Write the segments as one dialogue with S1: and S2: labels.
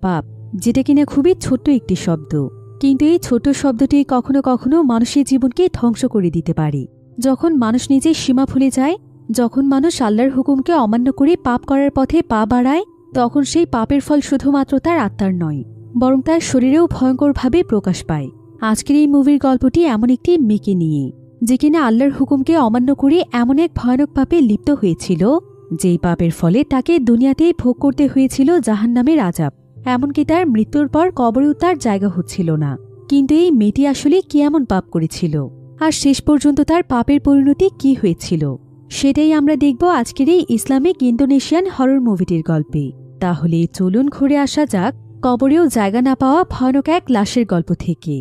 S1: পাপ, যেটা কিনা খুবই ছোট্ট একটি শব্দ, কিন্তু এই ছোট শব্দটি কখনো কখনো মানুষের জীবনকে ধ্বংস করে দিতে পারে। যখন মানুষ নিজের সীমা ভুলে যায়, যখন মানুষ আল্লাহর হুকুমকে অমান্য করে পাপ করার পথে পা বাড়ায়, তখন সেই পাপের ফল শুধুমাত্র তার আত্মার নয়, বরং তার শরীরেও ভয়ঙ্করভাবে প্রকাশ পায়। আজকের এই মুভির গল্পটি এমন একটি মেয়েকে নিয়ে, যে কিনা আল্লাহর হুকুমকে অমান্য করে এমন এক ভয়ানক পাপে লিপ্ত হয়েছিল, যেই পাপের ফলে তাকে দুনিয়াতেই ভোগ করতে হয়েছিল জাহান্নামের আযাব। এমনকি তার মৃত্যুর পর কবরেও তার জায়গা হচ্ছিল না। কিন্তু এই মেয়েটি আসলে কি এমন পাপ করেছিল, আর শেষ পর্যন্ত তার পাপের পরিণতি কি হয়েছিল, সেটাই আমরা দেখব আজকের এই ইসলামিক ইন্দোনেশিয়ান হরর মুভিটির গল্পে। তাহলে চলুন ঘুরে আসা যাক কবরেও জায়গা না পাওয়া ভয়ানক এক লাশের গল্প থেকে।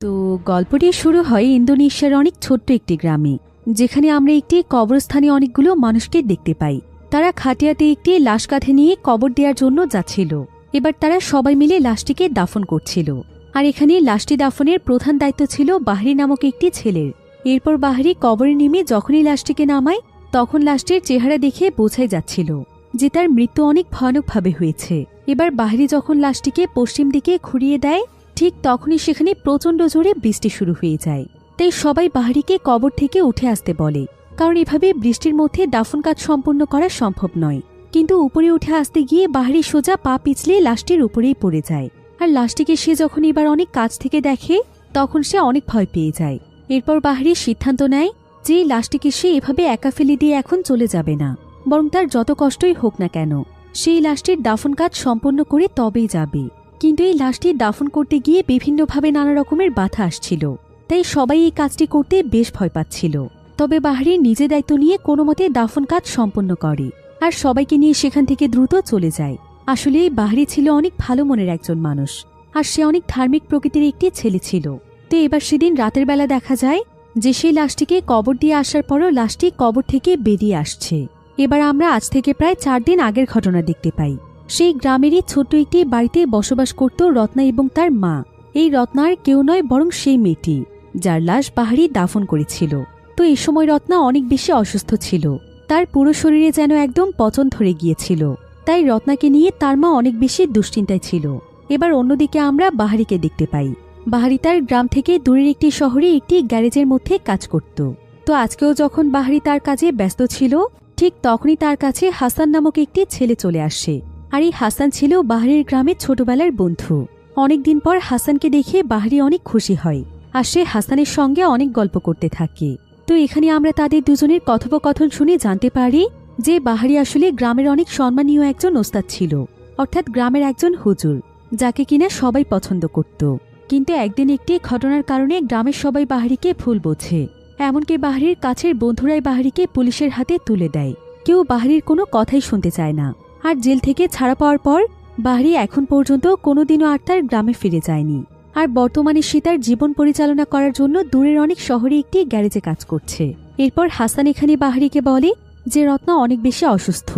S1: তো গল্পটি শুরু হয় ইন্দোনেশিয়ার অনেক ছোট্ট একটি গ্রামে, যেখানে আমরা একটি কবরস্থানে অনেকগুলো মানুষকে দেখতে পাই। তারা খাটিয়াতে একটি লাশ কাঁধে নিয়ে কবর দেওয়ার জন্য যাচ্ছিল। এবার তারা সবাই মিলে লাশটিকে দাফন করছিল। আর এখানে লাশটি দাফনের প্রধান দায়িত্ব ছিল বাহরি নামক একটি ছেলের। এরপর বাহরি কবরে নেমে যখনই লাশটিকে নামায়, তখন লাশটির চেহারা দেখে বোঝাই যাচ্ছিল যে তার মৃত্যু অনেক ভয়ানকভাবে হয়েছে। এবার বাহরি যখন লাশটিকে পশ্চিম দিকে ঘুরিয়ে দেয়, ঠিক তখনই সেখানে প্রচণ্ড জোরে বৃষ্টি শুরু হয়ে যায়। তাই সবাই বাহরিকে কবর থেকে উঠে আসতে বলে, কারণ এভাবে বৃষ্টির মধ্যে দাফন কাজ সম্পূর্ণ করা সম্ভব নয়। কিন্তু উপরে উঠে আসতে গিয়ে বাহরি সোজা পা পিছলে লাশটির উপরেই পড়ে যায়। আর লাশটিকে সে যখন এবার অনেক কাছ থেকে দেখে, তখন সে অনেক ভয় পেয়ে যায়। এরপর বাহরি সিদ্ধান্ত নেয় যে লাশটিকে সে এভাবে একা ফেলে দিয়ে এখন চলে যাবে না, বরং তার যত কষ্টই হোক না কেন সেই লাশটির দাফন কাজ সম্পন্ন করে তবেই যাবে। কিন্তু এই লাশটির দাফন করতে গিয়ে বিভিন্নভাবে নানা রকমের বাধা আসছিল, তাই সবাই এই কাজটি করতে বেশ ভয় পাচ্ছিল। তবে বাহরি নিজে দায়িত্ব নিয়ে কোনো মতে দাফন কাজ সম্পন্ন করে আর সবাইকে নিয়ে সেখান থেকে দ্রুত চলে যায়। আসলে এই বাহরি ছিল অনেক ভালো মনের একজন মানুষ, আর সে অনেক ধার্মিক প্রকৃতির একটি ছেলে ছিল। তো এবার সেদিন রাতের বেলা দেখা যায় যে সেই লাশটিকে কবর দিয়ে আসার পরও লাশটি কবর থেকে বেরিয়ে আসছে। এবার আমরা আজ থেকে প্রায় 4 দিন আগের ঘটনা দেখতে পাই। সেই গ্রামেরই ছোট্ট একটি বাড়িতে বসবাস করত রত্না এবং তার মা। এই রত্নার কেউ নয় বরং সেই মেয়েটি যার লাশ বাহরি দাফন করেছিল। তো এই সময় রত্না অনেক বেশি অসুস্থ ছিল, তার পুরো শরীরে যেন একদম পচন ধরে গিয়েছিল। তাই রত্নাকে নিয়ে তার মা অনেক বেশি দুশ্চিন্তায় ছিল। এবার অন্যদিকে আমরা বাহরিকে দেখতে পাই। বাহরি তার গ্রাম থেকে দূরের একটি শহরে একটি গ্যারেজের মধ্যে কাজ করত। তো আজকেও যখন বাহরি তার কাজে ব্যস্ত ছিল, ঠিক তখনই তার কাছে হাসান নামক একটি ছেলে চলে আসে। আর এই হাসান ছিল বাহরির গ্রামের ছোটবেলার বন্ধু। অনেকদিন পর হাসানকে দেখে বাহরি অনেক খুশি হয়, আর সে হাসানের সঙ্গে অনেক গল্প করতে থাকে। তো এখানে আমরা তাদের দুজনের কথোপকথন শুনে জানতে পারি যে বাহরি আসলে গ্রামের অনেক সম্মানীয় একজন ওস্তাদ ছিল, অর্থাৎ গ্রামের একজন হুজুর, যাকে কিনা সবাই পছন্দ করত। কিন্তু একদিন একটি ঘটনার কারণে গ্রামের সবাই বাহরিকে ভুল বোঝে। এমনকি বাহরির কাছের বন্ধুরাই বাহরিকে পুলিশের হাতে তুলে দেয়। কেউ বাহরির কোনো কথাই শুনতে চায় না। আর জেল থেকে ছাড়া পাওয়ার পর বাহরি এখন পর্যন্ত কোনোদিনও আর তার গ্রামে ফিরে যায়নি। আর বর্তমানে সে তার জীবন পরিচালনা করার জন্য দূরের অনেক শহরে একটি গ্যারেজে কাজ করছে। এরপর হাসান এখানে বাহরিকে বলে যে রত্না অনেক বেশি অসুস্থ,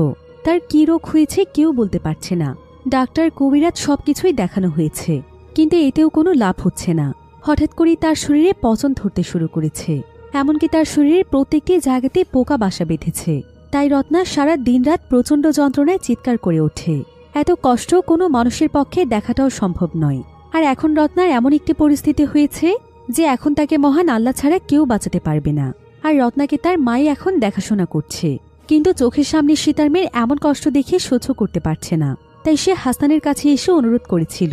S1: তার কি রোগ হয়েছে কেউ বলতে পারছে না। ডাক্তার কবিরাজ সবকিছুই দেখানো হয়েছে, কিন্তু এতেও কোনো লাভ হচ্ছে না। হঠাৎ করেই তার শরীরে পচন ধরতে শুরু করেছে, এমনকি তার শরীরের প্রত্যেকটি জায়গাতে পোকা বাসা বেঁধেছে। তাই রত্না সারা দিনরাত প্রচণ্ড যন্ত্রণায় চিৎকার করে ওঠে। এত কষ্ট কোনো মানুষের পক্ষে দেখাটাও সম্ভব নয়। আর এখন রত্নার এমন একটি পরিস্থিতি হয়েছে যে এখন তাকে মহান আল্লাহ ছাড়া কেউ বাঁচাতে পারবে না। আর রত্নাকে তার মাই এখন দেখাশোনা করছে, কিন্তু চোখের সামনে সে তার মেয়ের এমন কষ্ট দেখে সহ্য করতে পারছে না। তাই সে হাসানের কাছে এসে অনুরোধ করেছিল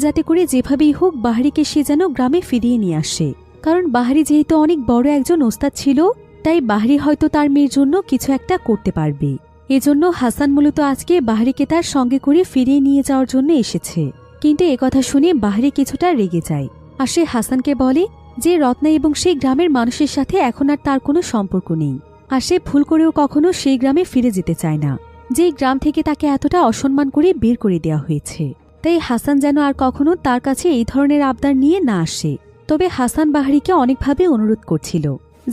S1: যাতে করে যেভাবেই হোক বাহরিকে সে যেন গ্রামে ফিরিয়ে নিয়ে আসে। কারণ বাহরি যেহেতু অনেক বড় একজন ওস্তাদ ছিল, তাই বাহরি হয়তো তার মেয়ের জন্য কিছু একটা করতে পারবে। এজন্য হাসান মূলত আজকে বাহরিকে তার সঙ্গে করে ফিরিয়ে নিয়ে যাওয়ার জন্য এসেছে। কিন্তু একথা শুনে বাহরি কিছুটা রেগে যায়, আর সে হাসানকে বলে যে রত্না এবং সেই গ্রামের মানুষের সাথে এখন আর তার কোনো সম্পর্ক নেই। আর সে ভুল করেও কখনো সেই গ্রামে ফিরে যেতে চায় না, যে গ্রাম থেকে তাকে এতটা অসম্মান করে বের করে দেওয়া হয়েছে। তাই হাসান যেন আর কখনো তার কাছে এই ধরনের আবদার নিয়ে না আসে। তবে হাসান বাহরিকে অনেকভাবে অনুরোধ করছিল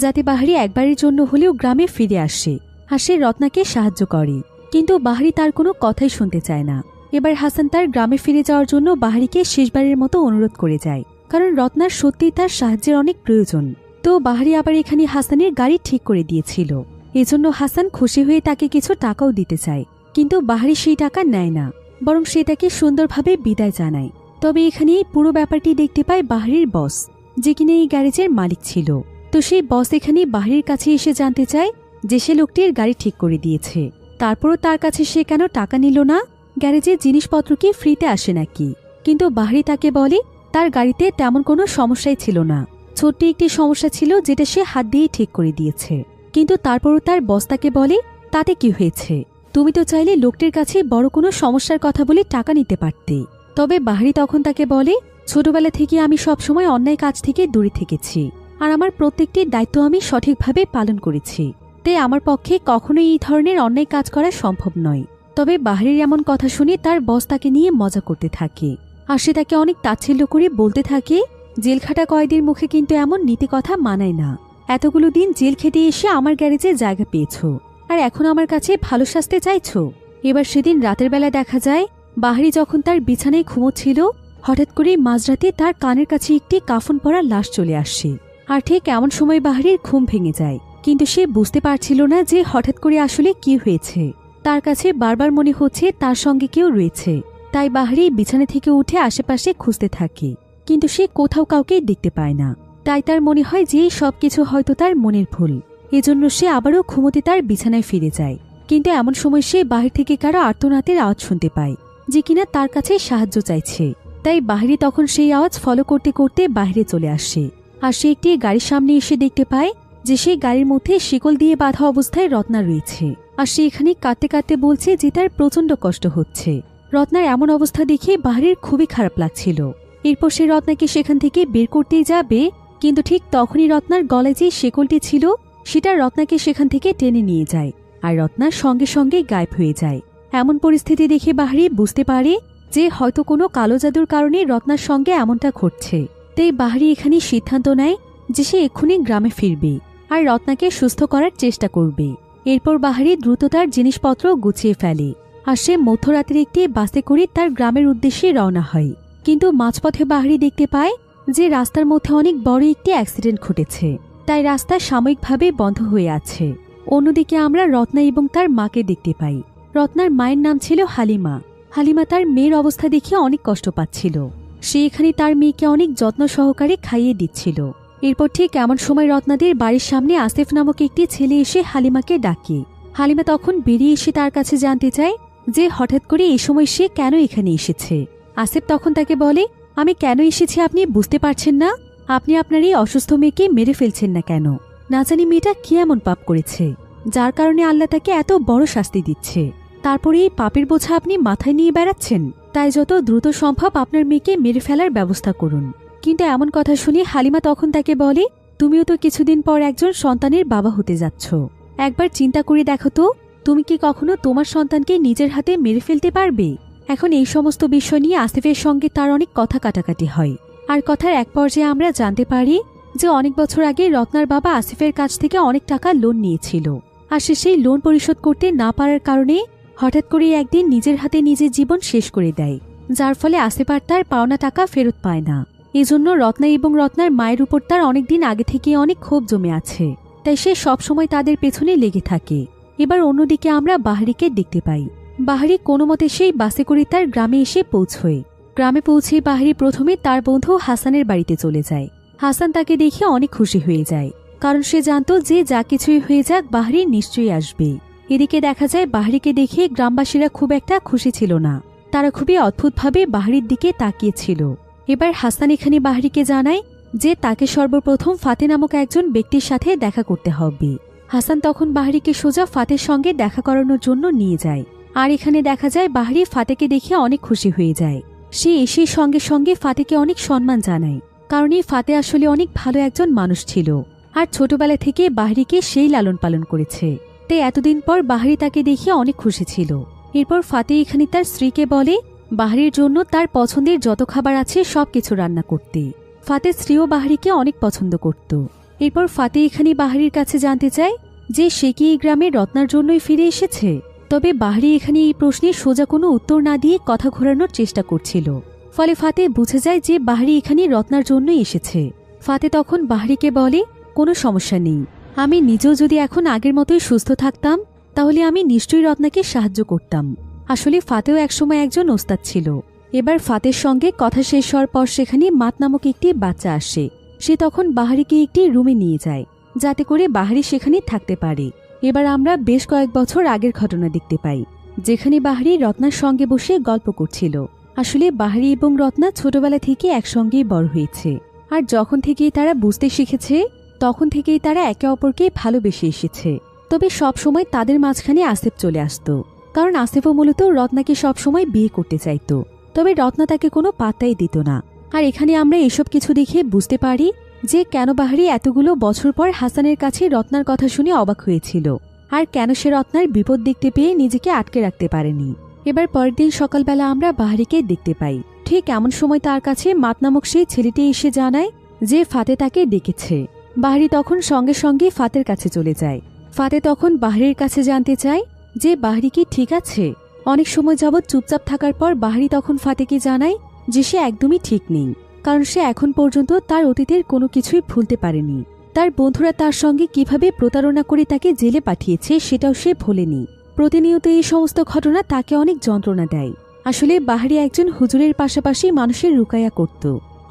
S1: যাতে বাহরি একবারের জন্য হলেও গ্রামে ফিরে আসে, আর সে রত্নাকে সাহায্য করে। কিন্তু বাহরি তার কোনো কথাই শুনতে চায় না। এবার হাসান তার গ্রামে ফিরে যাওয়ার জন্য বাহরিকে শেষবারের মতো অনুরোধ করে যায়, কারণ রত্নার সত্যিই তার সাহায্যের অনেক প্রয়োজন। তো বাহরি আবার এখানে হাসানের গাড়ি ঠিক করে দিয়েছিল, এজন্য হাসান খুশি হয়ে তাকে কিছু টাকাও দিতে চায়। কিন্তু বাহরি সেই টাকা নেয় না, বরং সে তাকে সুন্দরভাবে বিদায় জানায়। তবে এখানে এই পুরো ব্যাপারটি দেখতে পায় বাহারির বস, যে কিনা এই গ্যারেজের মালিক ছিল। তো সেই বস এখানে বাহারির কাছে এসে জানতে চায় যে সে লোকটির গাড়ি ঠিক করে দিয়েছে, তারপরও তার কাছে সে কেন টাকা নিল না, গ্যারেজের জিনিসপত্র কি ফ্রিতে আসে নাকি। কিন্তু বাহারি তাকে বলে তার গাড়িতে তেমন কোনো সমস্যাই ছিল না, ছোট্ট একটি সমস্যা ছিল যেটা সে হাত দিয়ে ঠিক করে দিয়েছে। কিন্তু তারপরও তার বস তাকে বলে তাতে কি হয়েছে, তুমি তো চাইলে লোকটির কাছে বড় কোনো সমস্যার কথা বলে টাকা নিতে পারতে। তবে বাহারি তখন তাকে বলে ছোটবেলা থেকে আমি সবসময় অন্যায় কাজ থেকে দূরে থেকেছি, আর আমার প্রত্যেকটি দায়িত্ব আমি সঠিকভাবে পালন করেছি, তাই আমার পক্ষে কখনোই এই ধরনের অন্যায় কাজ করা সম্ভব নয়। তবে বাহারির এমন কথা শুনে তার বস তাকে নিয়ে মজা করতে থাকে, আর সে তাকে অনেক তাচ্ছিল্য করে বলতে থাকে জেলখাটা কয়েদির মুখে কিন্তু এমন নীতি কথা মানায় না। এতগুলো দিন জেল খেটে এসে আমার গ্যারেজে জায়গা পেয়েছ, আর এখন আমার কাছে ভালো শাস্তি চাইছ। এবার সেদিন রাতের বেলা দেখা যায় বাহারি যখন তার বিছানায় ঘুমোচ্ছিল, হঠাৎ করে মাঝরাতে তার কানের কাছে একটি কাফন পরা লাশ চলে আসে। আর ঠিক এমন সময় বাহারির ঘুম ভেঙে যায়, কিন্তু সে বুঝতে পারছিল না যে হঠাৎ করে আসলে কি হয়েছে। তার কাছে বারবার মনে হচ্ছে তার সঙ্গে কেউ রয়েছে, তাই বাহারি বিছানা থেকে উঠে আশেপাশে খুঁজতে থাকে, কিন্তু সে কোথাও কাউকে দেখতে পায় না। তাই তার মনে হয় যে সবকিছু হয়তো তার মনের ভুল, এজন্য সে আবারও ঘুমোতে তার বিছানায় ফিরে যায়। কিন্তু এমন সময় সে বাহির থেকে কারো আর্তনাদের আওয়াজ শুনতে পায়, যে কিনা তার কাছে সাহায্য চাইছে। তাই বাহিরে তখন সেই আওয়াজ ফলো করতে করতে বাইরে চলে আসে, আর সে একটি গাড়ির সামনে এসে দেখতে পায় যে সেই গাড়ির মধ্যে শিকল দিয়ে বাঁধা অবস্থায় রত্না রয়েছে। আর সে এখানে কাঁদতে কাঁদতে বলছে যে তার প্রচণ্ড কষ্ট হচ্ছে। রত্নার এমন অবস্থা দেখে বাহারির খুবই খারাপ লাগছিল। এরপর সে রত্নাকে সেখান থেকে বের করতেই যাবে, কিন্তু ঠিক তখনই রত্নার গলায় যে শিকলটি ছিল সেটা রত্নাকে সেখান থেকে টেনে নিয়ে যায়, আর রত্নার সঙ্গে সঙ্গে গায়েব হয়ে যায়। এমন পরিস্থিতি দেখে বাহারি বুঝতে পারে যে হয়তো কোনো কালো জাদুর কারণে রত্নার সঙ্গে এমনটা ঘটছে। তাই বাহারি এখানে সিদ্ধান্ত নেয় যে সে এক্ষুনি গ্রামে ফিরবে আর রত্নাকে সুস্থ করার চেষ্টা করবে। এরপর বাহারি দ্রুত তার জিনিসপত্র গুছিয়ে ফেলে, আর সে মধ্যরাতের একটি বাসে করে তার গ্রামের উদ্দেশ্যে রওনা হয়। কিন্তু মাঝপথে বাহারি দেখতে পায় যে রাস্তার মধ্যে অনেক বড় একটি অ্যাক্সিডেন্ট ঘটেছে, তাই রাস্তা সাময়িকভাবে বন্ধ হয়ে আছে। অন্যদিকে আমরা রত্না এবং তার মাকে দেখতে পাই। রত্নার মায়ের নাম ছিল হালিমা। হালিমা তার মেয়ের অবস্থা দেখে অনেক কষ্ট পাচ্ছিল। সে এখানে তার মেয়েকে অনেক যত্ন সহকারে খাইয়ে দিচ্ছিল। এরপর ঠিক এমন সময় রত্নাদের বাড়ির সামনে আসিফ নামক একটি ছেলে এসে হালিমাকে ডাকে। হালিমা তখন বেরিয়ে এসে তার কাছে জানতে চায় যে হঠাৎ করে এই সময় সে কেন এখানে এসেছে। আসিফ তখন তাকে বলে, আমি কেন এসেছি আপনি বুঝতে পারছেন না? আপনি আপনার এই অসুস্থ মেয়েকে মেরে ফেলছেন না কেন? না জানি মেয়েটা কি এমন পাপ করেছে যার কারণে আল্লাহ তাকে এত বড় শাস্তি দিচ্ছে। তারপরে এই পাপের বোঝা আপনি মাথায় নিয়ে বেড়াচ্ছেন। তাই যত দ্রুত সম্ভব আপনার মেয়েকে মেরে ফেলার ব্যবস্থা করুন। কিন্তু এমন কথা শুনে হালিমা তখন তাকে বলে, তুমিও তো কিছুদিন পর একজন সন্তানের বাবা হতে যাচ্ছ। একবার চিন্তা করে দেখো তো, তুমি কি কখনো তোমার সন্তানকে নিজের হাতে মেরে ফেলতে পারবে? এখন এই সমস্ত বিষয় নিয়ে আসিফের সঙ্গে তার অনেক কথা কাটাকাটি হয়। আর কথার এক পর্যায়ে আমরা জানতে পারি যে অনেক বছর আগে রত্নার বাবা আসিফের কাছ থেকে অনেক টাকা লোন নিয়েছিল, আর সে সেই লোন পরিশোধ করতে না পারার কারণে হঠাৎ করে একদিন নিজের হাতে নিজের জীবন শেষ করে দেয়, যার ফলে আসিফ আর তার পাওনা টাকা ফেরত পায় না। এজন্য রত্না এবং রত্নার মায়ের উপর তার অনেকদিন আগে থেকে অনেক ক্ষোভ জমে আছে, তাই সে সবসময় তাদের পেছনে লেগে থাকে। এবার অন্যদিকে আমরা বাহারিকে দেখতে পাই। বাহারি কোনো মতে সেই বাসে করে তার গ্রামে এসে পৌঁছয়। গ্রামে পৌঁছে বাহারি প্রথমে তার বন্ধু হাসানের বাড়িতে চলে যায়। হাসান তাকে দেখে অনেক খুশি হয়ে যায়, কারণ সে জানত যে যা কিছুই হয়ে যাক বাহারি নিশ্চয়ই আসবে। এদিকে দেখা যায় বাহারিকে দেখে গ্রামবাসীরা খুব একটা খুশি ছিল না, তারা খুবই অদ্ভুতভাবে বাহারির দিকে তাকিয়েছিল। এবার হাসান এখানে বাহারিকে জানায় যে তাকে সর্বপ্রথম ফাতে নামক একজন ব্যক্তির সাথে দেখা করতে হবে। হাসান তখন বাহারিকে সোজা ফাতের সঙ্গে দেখা করানোর জন্য নিয়ে যায়। আর এখানে দেখা যায় বাহারি ফাতেকে দেখে অনেক খুশি হয়ে যায়। সে এসে সঙ্গে সঙ্গে ফাতেকে অনেক সম্মান জানায়, কারণ এই ফাতে আসলে অনেক ভালো একজন মানুষ ছিল, আর ছোটবেলা থেকে বাহারিকে সেই লালন পালন করেছে। তাই এতদিন পর বাহারি তাকে দেখে অনেক খুশি ছিল। এরপর ফাতে এখানে তার স্ত্রীকে বলে বাহারির জন্য তার পছন্দের যত খাবার আছে সবকিছু রান্না করতে। ফাতের স্ত্রীও বাহারিকে অনেক পছন্দ করত। এরপর ফাতে এখানে বাহারির কাছে জানতে চায় যে সে কি এই গ্রামে রত্নার জন্যই ফিরে এসেছে। তবে বাহারি এখানে এই প্রশ্নে সোজা কোনো উত্তর না দিয়ে কথা ঘোরানোর চেষ্টা করছিল। ফলে ফাতে বুঝে যায় যে বাহারি এখানে রত্নার জন্যই এসেছে। ফাতে তখন বাহারিকে বলে, কোনো সমস্যা নেই, আমি নিজেও যদি এখন আগের মতোই সুস্থ থাকতাম তাহলে আমি নিশ্চয়ই রত্নাকে সাহায্য করতাম। আসলে ফাতেও একসময় একজন ওস্তাদ ছিল। এবার ফাতের সঙ্গে কথা শেষ হওয়ার পর সেখানে মাত নামক একটি বাচ্চা আসে। সে তখন বাহারিকে একটি রুমে নিয়ে যায়, যাতে করে বাহারি সেখানে থাকতে পারে। এবার আমরা বেশ কয়েক বছর আগের ঘটনা দেখতে পাই, যেখানে বাহারি রত্নার সঙ্গে বসে গল্প করছিল। আসলে বাহারি এবং রত্না ছোটবেলা থেকে একসঙ্গেই বড় হয়েছে, আর যখন থেকেই তারা বুঝতে শিখেছে তখন থেকেই তারা একে অপরকে ভালোবেসে এসেছে। তবে সবসময় তাদের মাঝখানে আসিফ চলে আসত, কারণ আসিফও মূলত রত্নাকে সবসময় বিয়ে করতে চাইত। তবে রত্না তাকে কোনো পাত্তাই দিত না। আর এখানে আমরা এসব কিছু দেখে বুঝতে পারি যে কেন বাহারি এতগুলো বছর পর হাসানের কাছে রত্নার কথা শুনে অবাক হয়েছিল, আর কেন সে রত্নার বিপদ দেখতে পেয়ে নিজেকে আটকে রাখতে পারেনি। এবার পরের দিন সকালবেলা আমরা বাহারিকে দেখতে পাই। ঠিক এমন সময় তার কাছে মাত নামক সেই ছেলেটি এসে জানায় যে ফাতে তাকে ডেকেছে। বাহারি তখন সঙ্গে সঙ্গে ফাতের কাছে চলে যায়। ফাতে তখন বাহারির কাছে জানতে চায় যে বাহারি কি ঠিক আছে। অনেক সময় যাবৎ চুপচাপ থাকার পর বাহারি তখন ফাতেকে জানায় যে সে একদমই ঠিক নেই, কারণ সে এখন পর্যন্ত তার অতীতের কোনো কিছুই ভুলতে পারেনি। তার বন্ধুরা তার সঙ্গে কিভাবে প্রতারণা করে তাকে জেলে পাঠিয়েছে সেটাও সে ভোলেনি। প্রতিনিয়ত এই সমস্ত ঘটনা তাকে অনেক যন্ত্রণা দেয়। আসলে বাহারি একজন হুজুরের পাশাপাশি মানুষের রুকাইয়া করত,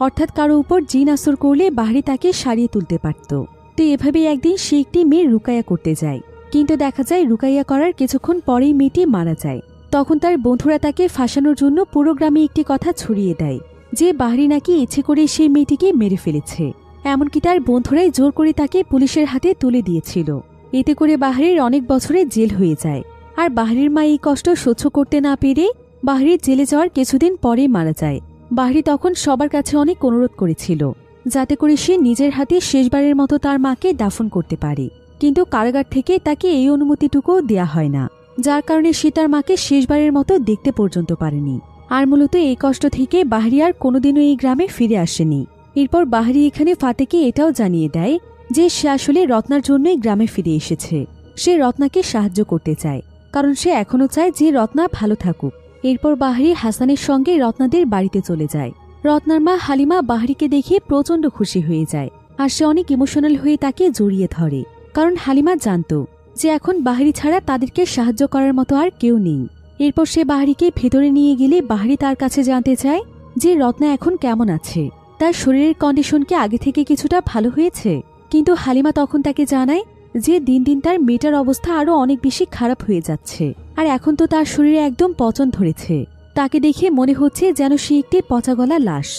S1: অর্থাৎ কারো উপর জিন আসর করলে বাহারি তাকে সারিয়ে তুলতে পারত। তো এভাবেই একদিন সে একটি মেয়ের রুকাইয়া করতে যায়, কিন্তু দেখা যায় রুকাইয়া করার কিছুক্ষণ পরেই মেয়েটি মারা যায়। তখন তার বন্ধুরা তাকে ফাঁসানোর জন্য পুরো গ্রামে একটি কথা ছড়িয়ে দেয় যে বাহারি নাকি ইচ্ছে করে সেই মেয়েটিকে মেরে ফেলেছে। এমনকি তার বন্ধুরাই জোর করে তাকে পুলিশের হাতে তুলে দিয়েছিল। এতে করে বাহারির অনেক বছরের জেল হয়ে যায়। আর বাহারির মা এই কষ্ট সহ্য করতে না পেরে বাহারির জেলে যাওয়ার কিছুদিন পরেই মারা যায়। বাহারি তখন সবার কাছে অনেক অনুরোধ করেছিল যাতে করে সে নিজের হাতে শেষবারের মতো তার মাকে দাফন করতে পারে, কিন্তু কারাগার থেকে তাকে এই অনুমতিটুকুও দেয়া হয় না, যার কারণে সে তার মাকে শেষবারের মতো দেখতে পর্যন্ত পারেনি। আর মূলত এই কষ্ট থেকে বাহারি আর কোনোদিনও এই গ্রামে ফিরে আসেনি। এরপর বাহারি এখানে ফাতেকে এটাও জানিয়ে দেয় যে সে আসলে রত্নার জন্যই গ্রামে ফিরে এসেছে। সে রত্নাকে সাহায্য করতে চায়, কারণ সে এখনও চায় যে রত্না ভালো থাকুক। এরপর বাহারি হাসানের সঙ্গে রত্নাদের বাড়িতে চলে যায়। রত্নার মা হালিমা বাহারিকে দেখে প্রচণ্ড খুশি হয়ে যায়, আর সে অনেক ইমোশনাল হয়ে তাকে জড়িয়ে ধরে, কারণ হালিমা জানত যে এখন বাহারি ছাড়া তাদেরকে সাহায্য করার মতো আর কেউ নেই। এরপর সে বাহারিকে ভেতরে নিয়ে গেলে বাহারি তার কাছে জানতে চায় যে রত্না এখন কেমন আছে, তার শরীরের কন্ডিশন কি আগে থেকে কিছুটা ভালো হয়েছে। কিন্তু হালিমা তখন তাকে জানায় যে দিন দিন তার মেয়েটার অবস্থা আরও অনেক বেশি খারাপ হয়ে যাচ্ছে, আর এখন তো তার শরীরে একদম পচন ধরেছে। তাকে দেখে মনে হচ্ছে যেন সে একটি পচাগলা লাশ।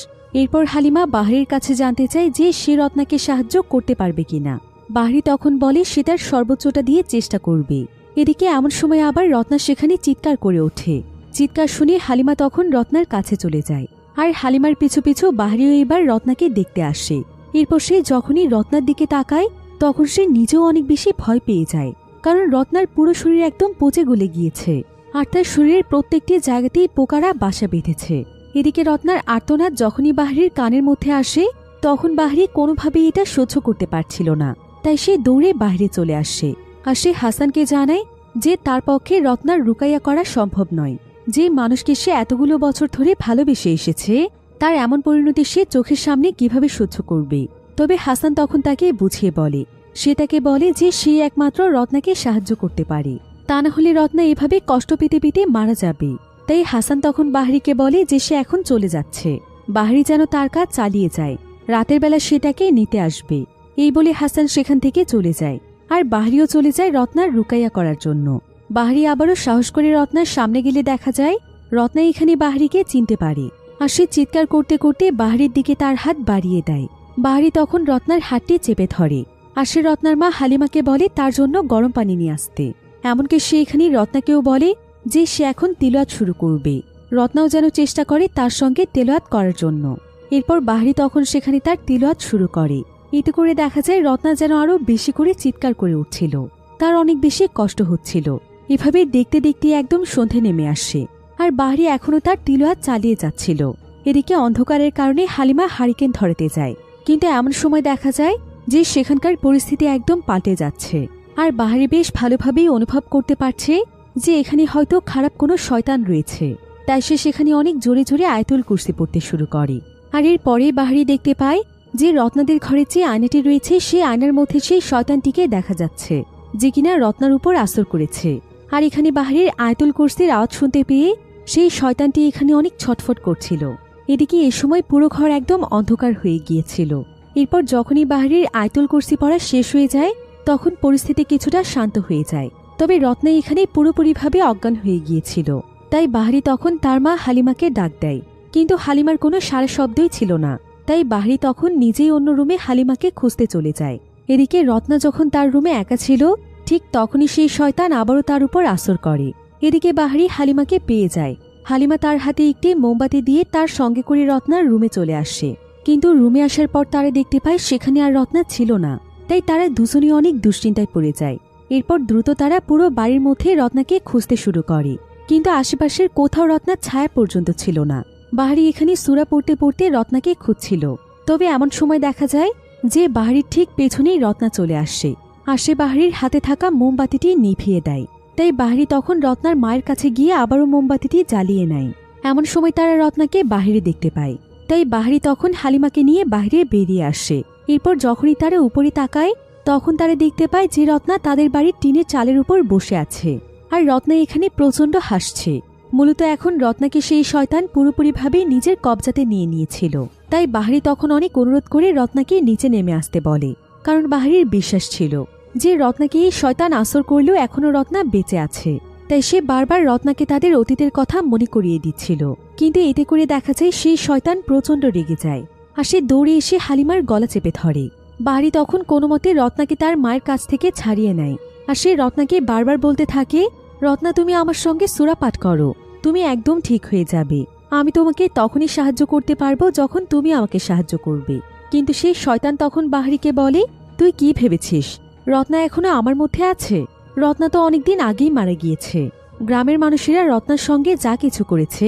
S1: এরপর হালিমা বাহারির কাছে জানতে চায় যে সে রত্নাকে সাহায্য করতে পারবে কিনা। বাহারি তখন বলে সে তার সর্বোচ্চটা দিয়ে চেষ্টা করবে। এদিকে এমন সময় আবার রত্না সেখানে চিৎকার করে ওঠে। চিৎকার শুনে হালিমা তখন রত্নার কাছে চলে যায়, আর হালিমার পিছু পিছু বাহারিও এবার রত্নাকে দেখতে আসে। এরপর সে যখনই রত্নার দিকে তাকায় তখন সে নিজেও অনেক বেশি ভয় পেয়ে যায়, কারণ রত্নার পুরো শরীর একদম পচে গলে গিয়েছে, আর তার শরীরের প্রত্যেকটি জায়গাতেই পোকারা বাসা বেঁধেছে। এদিকে রত্নার আর্তনাদ যখনই বাহারির কানের মধ্যে আসে তখন বাহারি কোনোভাবেই এটা সহ্য করতে পারছিল না, তাই সে দৌড়ে বাইরে চলে আসে। আর সে হাসানকে জানায় যে তার পক্ষে রত্নার রুকাইয়া করা সম্ভব নয়, যে মানুষকে সে এতগুলো বছর ধরে ভালোবেসে এসেছে তার এমন পরিণতি সে চোখের সামনে কিভাবে সহ্য করবে। তবে হাসান তখন তাকে বুঝিয়ে বলে, সে তাকে বলে যে সে একমাত্র রত্নাকে সাহায্য করতে পারে, তা না হলে রত্না এভাবে কষ্ট পেতে পেতে মারা যাবে। তাই হাসান তখন বাহারিকে বলে যে সে এখন চলে যাচ্ছে, বাহারি যেন তার কাজ চালিয়ে যায়, রাতের বেলা সে তাকে নিতে আসবে। এই বলে হাসান সেখান থেকে চলে যায়, আর বাহারিও চলে যায় রত্নার রুকাইয়া করার জন্য। বাহারি আবারও সাহস করে রত্নার সামনে গেলে দেখা যায় রত্না এখানে বাহারিকে চিনতে পারে, আর সে চিৎকার করতে করতে বাহারির দিকে তার হাত বাড়িয়ে দেয়। বাহারি তখন রত্নার হাতটি চেপে ধরে, আর সে রত্নার মা হালিমাকে বলে তার জন্য গরম পানি নিয়ে আসতে। এমনকি সে এখানে রত্নাকেও বলে যে সে এখন তিলাওয়াত শুরু করবে। রত্নাও যেন চেষ্টা করে তার সঙ্গে তিলাওয়াত করার জন্য। এরপর বাহারি তখন সেখানে তার তিলাওয়াত শুরু করে। এতে করে দেখা যায় রত্না যেন আরও বেশি করে চিৎকার করে উঠছিল, তার অনেক বেশি কষ্ট হচ্ছিল। এভাবে দেখতে দেখতে একদম সন্ধে নেমে আসে, আর বাহারি এখনও তার তিলাওয়াত চালিয়ে যাচ্ছিল। এদিকে অন্ধকারের কারণে হালিমা হারিকেন ধরাতে যায়, কিন্তু এমন সময় দেখা যায় যে সেখানকার পরিস্থিতি একদম পাল্টে যাচ্ছে, আর বাহারি বেশ ভালোভাবেই অনুভব করতে পারছে যে এখানে হয়তো খারাপ কোনো শয়তান রয়েছে। তাই সে সেখানে অনেক জোরে জোরে আয়াতুল কুরসি পড়তে শুরু করে। আর এর পরে বাহারি দেখতে পায় যে রত্নাদের ঘরে যে আয়নাটি রয়েছে সেই আয়নার মধ্যে সেই শয়তানটিকে দেখা যাচ্ছে, যে কিনা রত্নার উপর আসর করেছে। আর এখানে বাহিরের আয়াতুল কুরসির আওয়াজ শুনতে পেয়ে সেই শয়তানটি এখানে অনেক ছটফট করছিল। এদিকে এ সময় পুরো ঘর একদম অন্ধকার হয়ে গিয়েছিল। এরপর যখনই বাহিরের আয়াতুল কুরসি পড়া শেষ হয়ে যায় তখন পরিস্থিতি কিছুটা শান্ত হয়ে যায়। তবে রত্না এখানে পুরোপুরিভাবে অজ্ঞান হয়ে গিয়েছিল। তাই বাহারি তখন তার মা হালিমাকে ডাক দেয়, কিন্তু হালিমার কোনো সারা শব্দই ছিল না। তাই বাহারি তখন নিজেই অন্য রুমে হালিমাকে খুঁজতে চলে যায়। এদিকে রত্না যখন তার রুমে একা ছিল ঠিক তখনই সেই শয়তান আবারও তার উপর আসর করে। এদিকে বাহারি হালিমাকে পেয়ে যায়। হালিমা তার হাতে একটি মোমবাতি দিয়ে তার সঙ্গে করে রত্নার রুমে চলে আসে। কিন্তু রুমে আসার পর তারা দেখতে পায় সেখানে আর রত্না ছিল না। তাই তারা দুজনই অনেক দুশ্চিন্তায় পড়ে যায়। এরপর দ্রুত তারা পুরো বাড়ির মধ্যে রত্নাকে খুঁজতে শুরু করে, কিন্তু আশেপাশের কোথাও রত্নার ছায়া পর্যন্ত ছিল না। বাহারি এখানে সূরা পড়তে পড়তে রত্নাকে খুঁজছিল। তবে এমন সময় দেখা যায় যে বাহারির ঠিক পেছনেই রত্না চলে আসে, আর সে বাহারির হাতে থাকা মোমবাতিটি নিভিয়ে দেয়। তাই বাহারি তখন রত্নার মায়ের কাছে গিয়ে আবারও মোমবাতিটি জ্বালিয়ে নেয়। এমন সময় তারা রত্নাকে বাহিরে দেখতে পায়। তাই বাহারি তখন হালিমাকে নিয়ে বাহিরে বেরিয়ে আসে। এরপর যখনই তারা উপরে তাকায় তখন তারা দেখতে পায় যে রত্না তাদের বাড়ির টিনের চালের উপর বসে আছে, আর রত্না এখানে প্রচণ্ড হাসছে। মূলত এখন রত্নাকে সেই শয়তান পুরোপুরিভাবে নিজের কবজাতে নিয়ে নিয়েছিল। তাই বাহারি তখন অনেক অনুরোধ করে রত্নাকে নিচে নেমে আসতে বলে, কারণ বাহারির বিশ্বাস ছিল যে রত্নাকে এই শয়তান আসর করলেও এখনও রত্না বেঁচে আছে। তাই সে বারবার রত্নাকে তাদের অতীতের কথা মনে করিয়ে দিচ্ছিল। কিন্তু এতে করে দেখা যায় সেই শয়তান প্রচণ্ড রেগে যায়, আর সে দৌড়ে এসে হালিমার গলা চেপে ধরে। বাহারি তখন কোনো মতে রত্নাকে তার মায়ের কাছ থেকে ছাড়িয়ে নেয়, আর সে রত্নাকে বারবার বলতে থাকে, রত্না তুমি আমার সঙ্গে সূরা পাঠ করো, তুমি একদম ঠিক হয়ে যাবে। আমি তোমাকে তখনই সাহায্য করতে পারবো যখন তুমি আমাকে সাহায্য করবে। কিন্তু সেই শয়তান তখন বাহারিকে বলে, তুই কি ভেবেছিস রত্না এখনো আমার মধ্যে আছে? রত্না তো অনেকদিন আগেই মারা গিয়েছে। গ্রামের মানুষেরা রত্নার সঙ্গে যা কিছু করেছে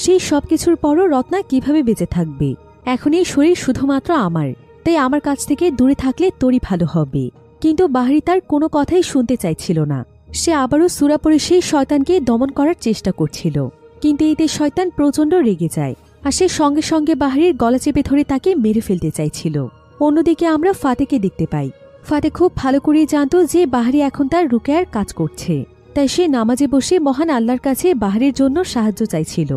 S1: সেই সব কিছুর পরও রত্না কিভাবে বেঁচে থাকবে? এখন এই শরীর শুধুমাত্র আমার, তাই আমার কাছ থেকে দূরে থাকলে তোরই ভালো হবে। কিন্তু বাহারি তার কোনো কথাই শুনতে চাইছিল না। সে আবারও সূরা পড়ে সেই শয়তানকে দমন করার চেষ্টা করছিল, কিন্তু এতে শয়তান প্রচণ্ড রেগে যায়, আর সে সঙ্গে সঙ্গে বাহারির গলা চেপে ধরে তাকে মেরে ফেলতে চাইছিল। অন্যদিকে আমরা ফাতেকে দেখতে পাই। ফাতে খুব ভালো করে জানত যে বাহারি এখন তার রুকেয়ার কাজ করছে, তাই সে নামাজে বসে মহান আল্লাহর কাছে বাহারির জন্য সাহায্য চাইছিল।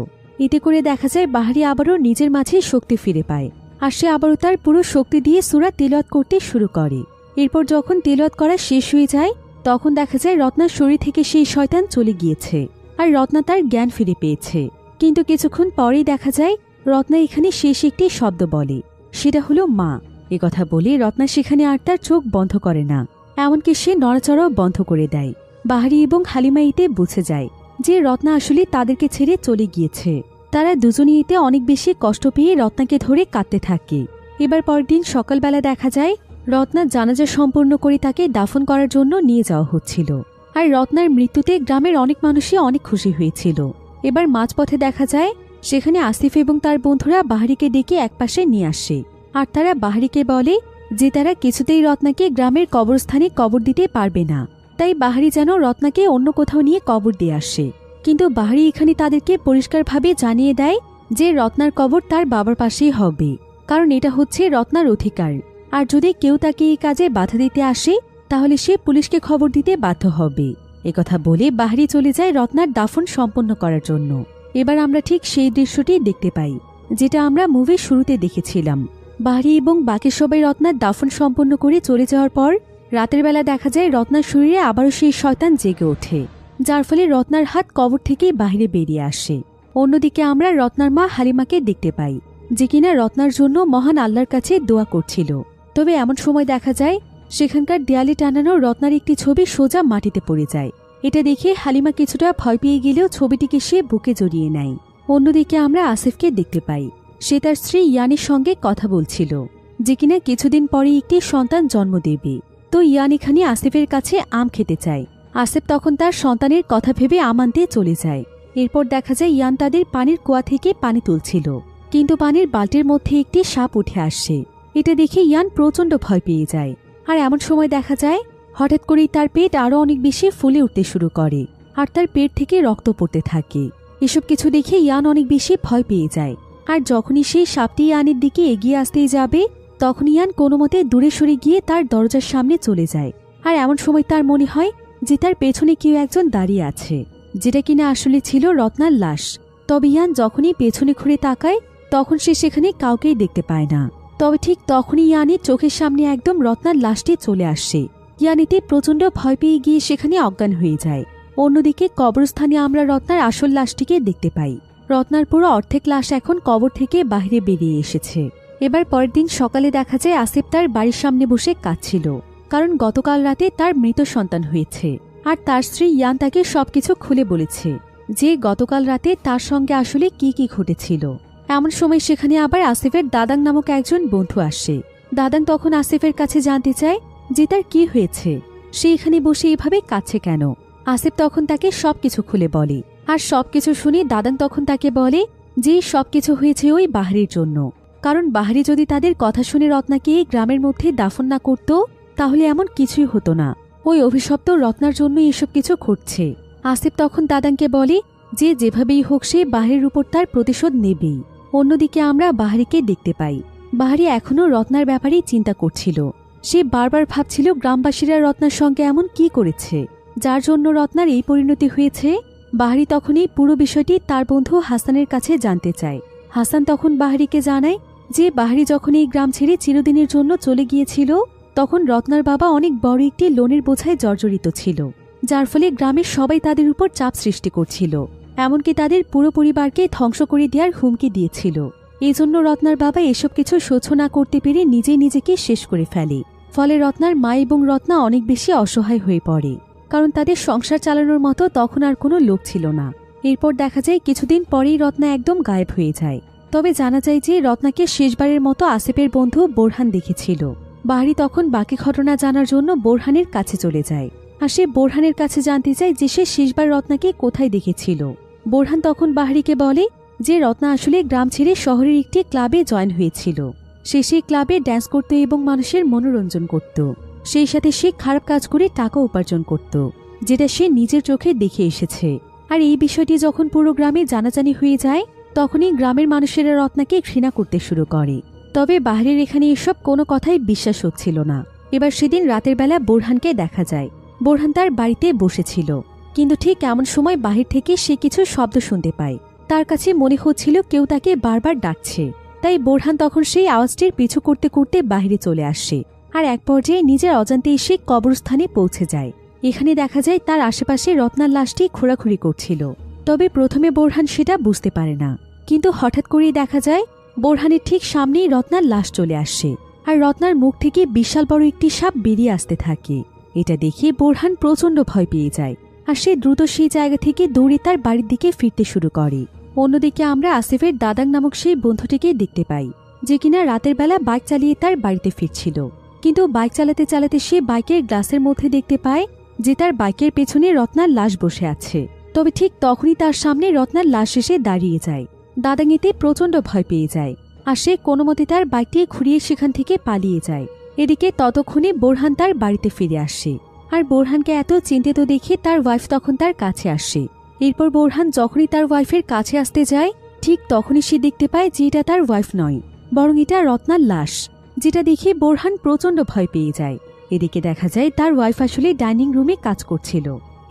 S1: এতে করে দেখা যায় বাহারি আবারও নিজের মাঝে শক্তি ফিরে পায়, আর সে আবারও তার পুরো শক্তি দিয়ে সূরা তিলাওয়াত করতে শুরু করে। এরপর যখন তিলাওয়াত করা শেষ হয়ে যায় তখন দেখা যায় রত্নার শরীর থেকে সেই শয়তান চলে গিয়েছে, আর রত্না তার জ্ঞান ফিরে পেয়েছে। কিন্তু কিছুক্ষণ পরেই দেখা যায় রত্না এখানে শেষ একটি শব্দ বলে, সেটা হলো মা। একথা বলে রত্না সেখানে আর তার চোখ বন্ধ করে না, এমনকি সে নড়াচড়াও বন্ধ করে দেয়। বাহারি এবং হালিমা এতে বুঝে যায় যে রত্না আসলে তাদেরকে ছেড়ে চলে গিয়েছে। তারা দুজনই এতে অনেক বেশি কষ্ট পেয়ে রত্নাকে ধরে কাঁদতে থাকে। এবার পরদিন সকালবেলা দেখা যায় রত্নার জানাজা সম্পূর্ণ করে তাকে দাফন করার জন্য নিয়ে যাওয়া হচ্ছিল। আর রত্নার মৃত্যুতে গ্রামের অনেক মানুষই অনেক খুশি হয়েছিল। এবার মাঝপথে দেখা যায় সেখানে আসিফ এবং তার বন্ধুরা বাহারিকে ডেকে একপাশে নিয়ে আসে, আর তারা বাহারিকে বলে যে তারা কিছুতেই রত্নাকে গ্রামের কবরস্থানে কবর দিতে পারবে না, তাই বাহারি যেন রত্নাকে অন্য কোথাও নিয়ে কবর দিয়ে আসে। কিন্তু বাহারি এখানে তাদেরকে পরিষ্কারভাবে জানিয়ে দেয় যে রত্নার কবর তার বাবার পাশেই হবে, কারণ এটা হচ্ছে রত্নার অধিকার। আর যদি কেউ তাকে এই কাজে বাধা দিতে আসে তাহলে সে পুলিশকে খবর দিতে বাধ্য হবে। একথা বলে বাহারি চলে যায় রত্নার দাফন সম্পন্ন করার জন্য। এবার আমরা ঠিক সেই দৃশ্যটি দেখতে পাই যেটা আমরা মুভির শুরুতে দেখেছিলাম। বাহারি এবং বাকি সবাই রত্নার দাফন সম্পন্ন করে চলে যাওয়ার পর রাতের বেলা দেখা যায় রত্নার শরীরে আবারও সেই শয়তান জেগে ওঠে, যার ফলে রত্নার হাত কবর থেকে বাহিরে বেরিয়ে আসে। অন্যদিকে আমরা রত্নার মা হালিমাকে দেখতে পাই, যে কিনা রত্নার জন্য মহান আল্লাহর কাছে দোয়া করছিল। তবে এমন সময় দেখা যায় সেখানকার দেয়ালে টানানো রত্নার একটি ছবি সোজা মাটিতে পড়ে যায়। এটা দেখে হালিমা কিছুটা ভয় পেয়ে গেলেও ছবিটিকে সে বুকে জড়িয়ে নেয়। অন্যদিকে আমরা আসিফকে দেখতে পাই, সে তার স্ত্রী ইয়ানের সঙ্গে কথা বলছিল, যে কিনা কিছুদিন পরে একটি সন্তান জন্ম দেবে। তো ইয়ান এখানে আসিফের কাছে আম খেতে চায়। আসিফ তখন তার সন্তানের কথা ভেবে আম আনতে চলে যায়। এরপর দেখা যায় ইয়ান তাদের পানির কুয়া থেকে পানি তুলছিল, কিন্তু পানির বালতির মধ্যে একটি সাপ উঠে আসে। এটা দেখে ইয়ান প্রচণ্ড ভয় পেয়ে যায়। আর এমন সময় দেখা যায় হঠাৎ করেই তার পেট আরও অনেক বেশি ফুলে উঠতে শুরু করে, আর তার পেট থেকে রক্ত পড়তে থাকে। এসব কিছু দেখে ইয়ান অনেক বেশি ভয় পেয়ে যায়। আর যখনই সেই সাপটি ইয়ানের দিকে এগিয়ে আসতেই যাবে তখন ইয়ান কোনো মতে দূরে সরে গিয়ে তার দরজার সামনে চলে যায়। আর এমন সময় তার মনে হয় যে তার পেছনে কেউ একজন দাঁড়িয়ে আছে, যেটা কিনা আসলে ছিল রত্নার লাশ। তবে ইয়ান যখনই পেছনে ঘুরে তাকায় তখন সে সেখানে কাউকেই দেখতে পায় না। তবে ঠিক তখনই ইয়ানের চোখের সামনে একদম রত্নার লাশটি চলে আসে। ইয়ান এতে প্রচণ্ড ভয় পেয়ে গিয়ে সেখানে অজ্ঞান হয়ে যায়। অন্যদিকে কবরস্থানে আমরা রত্নার আসল লাশটিকে দেখতে পাই। রত্নার পুরো অর্ধেক লাশ এখন কবর থেকে বাইরে বেরিয়ে এসেছে। এবার পরের দিন সকালে দেখা যায় আসিফ তার বাড়ির সামনে বসে কাঁদছিল, কারণ গতকাল রাতে তার মৃত সন্তান হয়েছে। আর তার স্ত্রী ইয়ান তাকে সবকিছু খুলে বলেছে যে গতকাল রাতে তার সঙ্গে আসলে কি কি ঘটেছিল। এমন সময় সেখানে আবার আসিফের দাদাং নামক একজন বন্ধু আসে। দাদাং তখন আসিফের কাছে জানতে চায় যে তার কি হয়েছে, সে এখানে বসে এভাবে কাঁদছে কেন। আসিফ তখন তাকে সবকিছু খুলে বলে, আর সবকিছু শুনে দাদাং তখন তাকে বলে যে সবকিছু হয়েছে ওই বাহারির জন্য। কারণ বাহারি যদি তাদের কথা শুনে রত্নাকে এই গ্রামের মধ্যে দাফন না করত তাহলে এমন কিছুই হতো না। ওই অভিশপ্ত রত্নার জন্য এসব কিছু ঘটছে। আসিফ তখন দাদাংকে বলে যে যেভাবেই হোক সে বাহারির উপর তার প্রতিশোধ নেবেই। অন্যদিকে আমরা বাহারিকে দেখতে পাই। বাহারি এখনও রত্নার ব্যাপারেই চিন্তা করছিল। সে বারবার ভাবছিল গ্রামবাসীরা রত্নার সঙ্গে এমন কি করেছে যার জন্য রত্নার এই পরিণতি হয়েছে। বাহারি তখন এই পুরো বিষয়টি তার বন্ধু হাসানের কাছে জানতে চায়। হাসান তখন বাহারিকে জানায় যে বাহারি যখন এই গ্রাম ছেড়ে চিরদিনের জন্য চলে গিয়েছিল তখন রত্নার বাবা অনেক বড় একটি লোনের বোঝায় জর্জরিত ছিল, যার ফলে গ্রামের সবাই তাদের উপর চাপ সৃষ্টি করছিল, এমনকি তাদের পুরো পরিবারকে ধ্বংস করে দেওয়ার হুমকি দিয়েছিল। এই জন্য রত্নার বাবা এসব কিছু সহ্য না করতে পেরে নিজেই নিজেকে শেষ করে ফেলে। ফলে রত্নার মা এবং রত্না অনেক বেশি অসহায় হয়ে পড়ে, কারণ তাদের সংসার চালানোর মতো তখন আর কোনো লোক ছিল না। এরপর দেখা যায় কিছুদিন পরেই রত্না একদম গায়েব হয়ে যায়। তবে জানা যায় যে রত্নাকে শেষবারের মতো আসিফের বন্ধু বোরহান দেখেছিল। বাহারি তখন বাকি ঘটনা জানার জন্য বোরহানের কাছে চলে যায়, আর সে বোরহানের কাছে জানতে চায় যে সে শেষবার রত্নাকে কোথায় দেখেছিল। বোরহান তখন বাহারিকে বলে যে রত্না আসলে গ্রাম ছেড়ে শহরের একটি ক্লাবে জয়েন হয়েছিল। সে সেই ক্লাবে ড্যান্স করত এবং মানুষের মনোরঞ্জন করত। সেই সাথে সে খারাপ কাজ করে টাকা উপার্জন করত, যেটা সে নিজের চোখে দেখে এসেছে। আর এই বিষয়টি যখন পুরো গ্রামে জানাজানি হয়ে যায় তখনই গ্রামের মানুষেরা রত্নাকে ঘৃণা করতে শুরু করে। তবে বাহারির এখানে এসব কোনো কথাই বিশ্বাস হচ্ছিল না। এবার সেদিন রাতের বেলা বোরহানকে দেখা যায়। বোরহান তার বাড়িতে বসেছিল, কিন্তু ঠিক এমন সময় বাহির থেকে সে কিছু শব্দ শুনতে পায়। তার কাছে মনে হচ্ছিল কেউ তাকে বারবার ডাকছে। তাই বোরহান তখন সেই আওয়াজটির পিছু করতে করতে বাহিরে চলে আসে, আর এক পর্যায়ে নিজের অজান্তে এসে কবরস্থানে পৌঁছে যায়। এখানে দেখা যায় তার আশেপাশে রত্নার লাশটি ঘোরাঘুরি করছিল। তবে প্রথমে বোরহান সেটা বুঝতে পারে না, কিন্তু হঠাৎ করেই দেখা যায় বোরহানের ঠিক সামনেই রত্নার লাশ চলে আসে, আর রত্নার মুখ থেকে বিশাল বড় একটি সাপ বেরিয়ে আসতে থাকে। এটা দেখে বোরহান প্রচণ্ড ভয় পেয়ে যায়, আর সে দ্রুত সেই জায়গা থেকে দৌড়ে তার বাড়ির দিকে ফিরতে শুরু করে। অন্যদিকে আমরা আসিফের দাদাং নামক সেই বন্ধুটিকে দেখতে পাই, যে কিনা রাতের বেলা বাইক চালিয়ে তার বাড়িতে ফিরছিল। কিন্তু বাইক চালাতে চালাতে সে বাইকের গ্লাসের মধ্যে দেখতে পায় যে তার বাইকের পেছনে রত্নার লাশ বসে আছে। তবে ঠিক তখনই তার সামনে রত্নার লাশ এসে দাঁড়িয়ে যায়। দাদাং এতে প্রচণ্ড ভয় পেয়ে যায়, আর সে কোনো মতে তার বাইকটি ঘুরিয়ে সেখান থেকে পালিয়ে যায়। এদিকে ততক্ষণে বোরহান তার বাড়িতে ফিরে আসে, আর বোরহানকে এত চিন্তিত দেখে তার ওয়াইফ তখন তার কাছে আসে। এরপর বোরহান যখনই তার ওয়াইফের কাছে আসতে যায় ঠিক তখনই সে দেখতে পায় যে এটা তার ওয়াইফ নয়, বরং এটা রত্নার লাশ, যেটা দেখে বোরহান প্রচণ্ড ভয় পেয়ে যায়। এদিকে দেখা যায় তার ওয়াইফ আসলে ডাইনিং রুমে কাজ করছিল।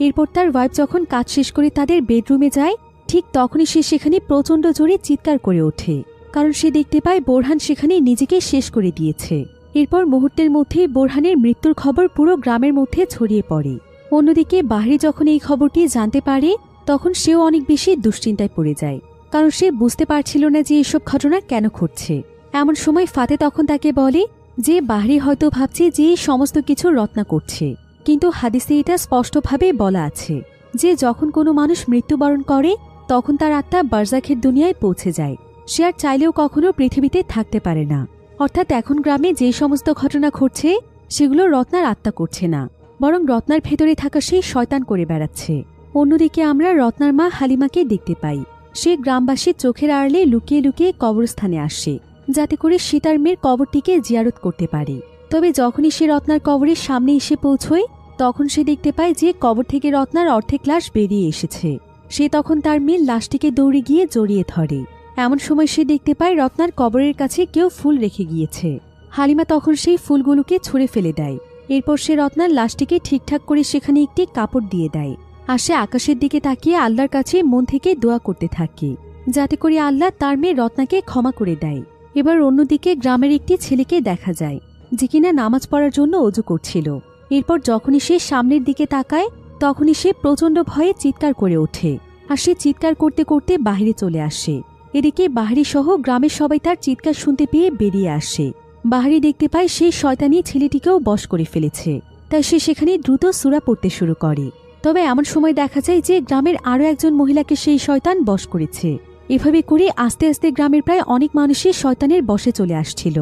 S1: এরপর তার ওয়াইফ যখন কাজ শেষ করে তাদের বেডরুমে যায় ঠিক তখনই সে সেখানে প্রচণ্ড জোরে চিৎকার করে ওঠে, কারণ সে দেখতে পায় বোরহান সেখানে নিজেকে শেষ করে দিয়েছে। এরপর মুহূর্তের মধ্যেই বোরহানের মৃত্যুর খবর পুরো গ্রামের মধ্যে ছড়িয়ে পড়ে। অন্যদিকে বাহারি যখন এই খবরটি জানতে পারে তখন সেও অনেক বেশি দুশ্চিন্তায় পড়ে যায়, কারণ সে বুঝতে পারছিল না যে এসব ঘটনা কেন ঘটছে। এমন সময় ফাতে তখন তাকে বলে যে বাহারি হয়তো ভাবছে যে সমস্ত কিছু রত্না করছে, কিন্তু হাদিসে এটা স্পষ্টভাবে বলা আছে যে যখন কোনো মানুষ মৃত্যুবরণ করে তখন তার আত্মা বারজাখের দুনিয়ায় পৌঁছে যায়। সে আর চাইলেও কখনো পৃথিবীতে থাকতে পারে না। অর্থাৎ এখন গ্রামে যে সমস্ত ঘটনা ঘটছে সেগুলো রত্নার আত্মা করছে না, বরং রত্নার ভেতরে থাকা সেই শয়তান করে বেড়াচ্ছে। অন্যদিকে আমরা রত্নার মা হালিমাকে দেখতে পাই। সে গ্রামবাসীর চোখের আড়ালে লুকিয়ে লুকিয়ে কবরস্থানে আসে, যাতে করে সে তার মেয়ের কবরটিকে জিয়ারত করতে পারে। তবে যখনই সে রত্নার কবরের সামনে এসে পৌঁছয় তখন সে দেখতে পায় যে কবর থেকে রত্নার অর্ধেক লাশ বেরিয়ে এসেছে। সে তখন তার মেয়ের লাশটিকে দৌড়ে গিয়ে জড়িয়ে ধরে। এমন সময় সে দেখতে পায় রত্নার কবরের কাছে কেউ ফুল রেখে গিয়েছে। হালিমা তখন সেই ফুলগুলোকে ছুঁড়ে ফেলে দেয়, এরপর সে রত্নার লাশটিকে ঠিকঠাক করে সেখানে একটি কাপড় দিয়ে দেয়। আর সে আকাশের দিকে তাকিয়ে আল্লাহর কাছে মন থেকে দোয়া করতে থাকে, যাতে করে আল্লাহ তার মেয়ে রত্নাকে ক্ষমা করে দেয়। এবার অন্যদিকে গ্রামের একটি ছেলেকে দেখা যায়, যে কিনা নামাজ পড়ার জন্য অজু করছিল। এরপর যখনই সে সামনের দিকে তাকায়, তখনই সে প্রচণ্ড ভয়ে চিৎকার করে ওঠে। আর সে চিৎকার করতে করতে বাহিরে চলে আসে। এদিকে বাহারি সহ গ্রামের সবাই তার চিৎকার শুনতে পেয়ে বেরিয়ে আসে। বাহারি দেখতে পায় সেই শয়তানি ছেলেটিকেও বশ করে ফেলেছে, তাই সে সেখানে দ্রুত সূরা পড়তে শুরু করে। তবে এমন সময় দেখা যায় যে গ্রামের আরও একজন মহিলাকে সেই শয়তান বশ করেছে। এভাবে করে আস্তে আস্তে গ্রামের প্রায় অনেক মানুষই শয়তানের বশে চলে আসছিল।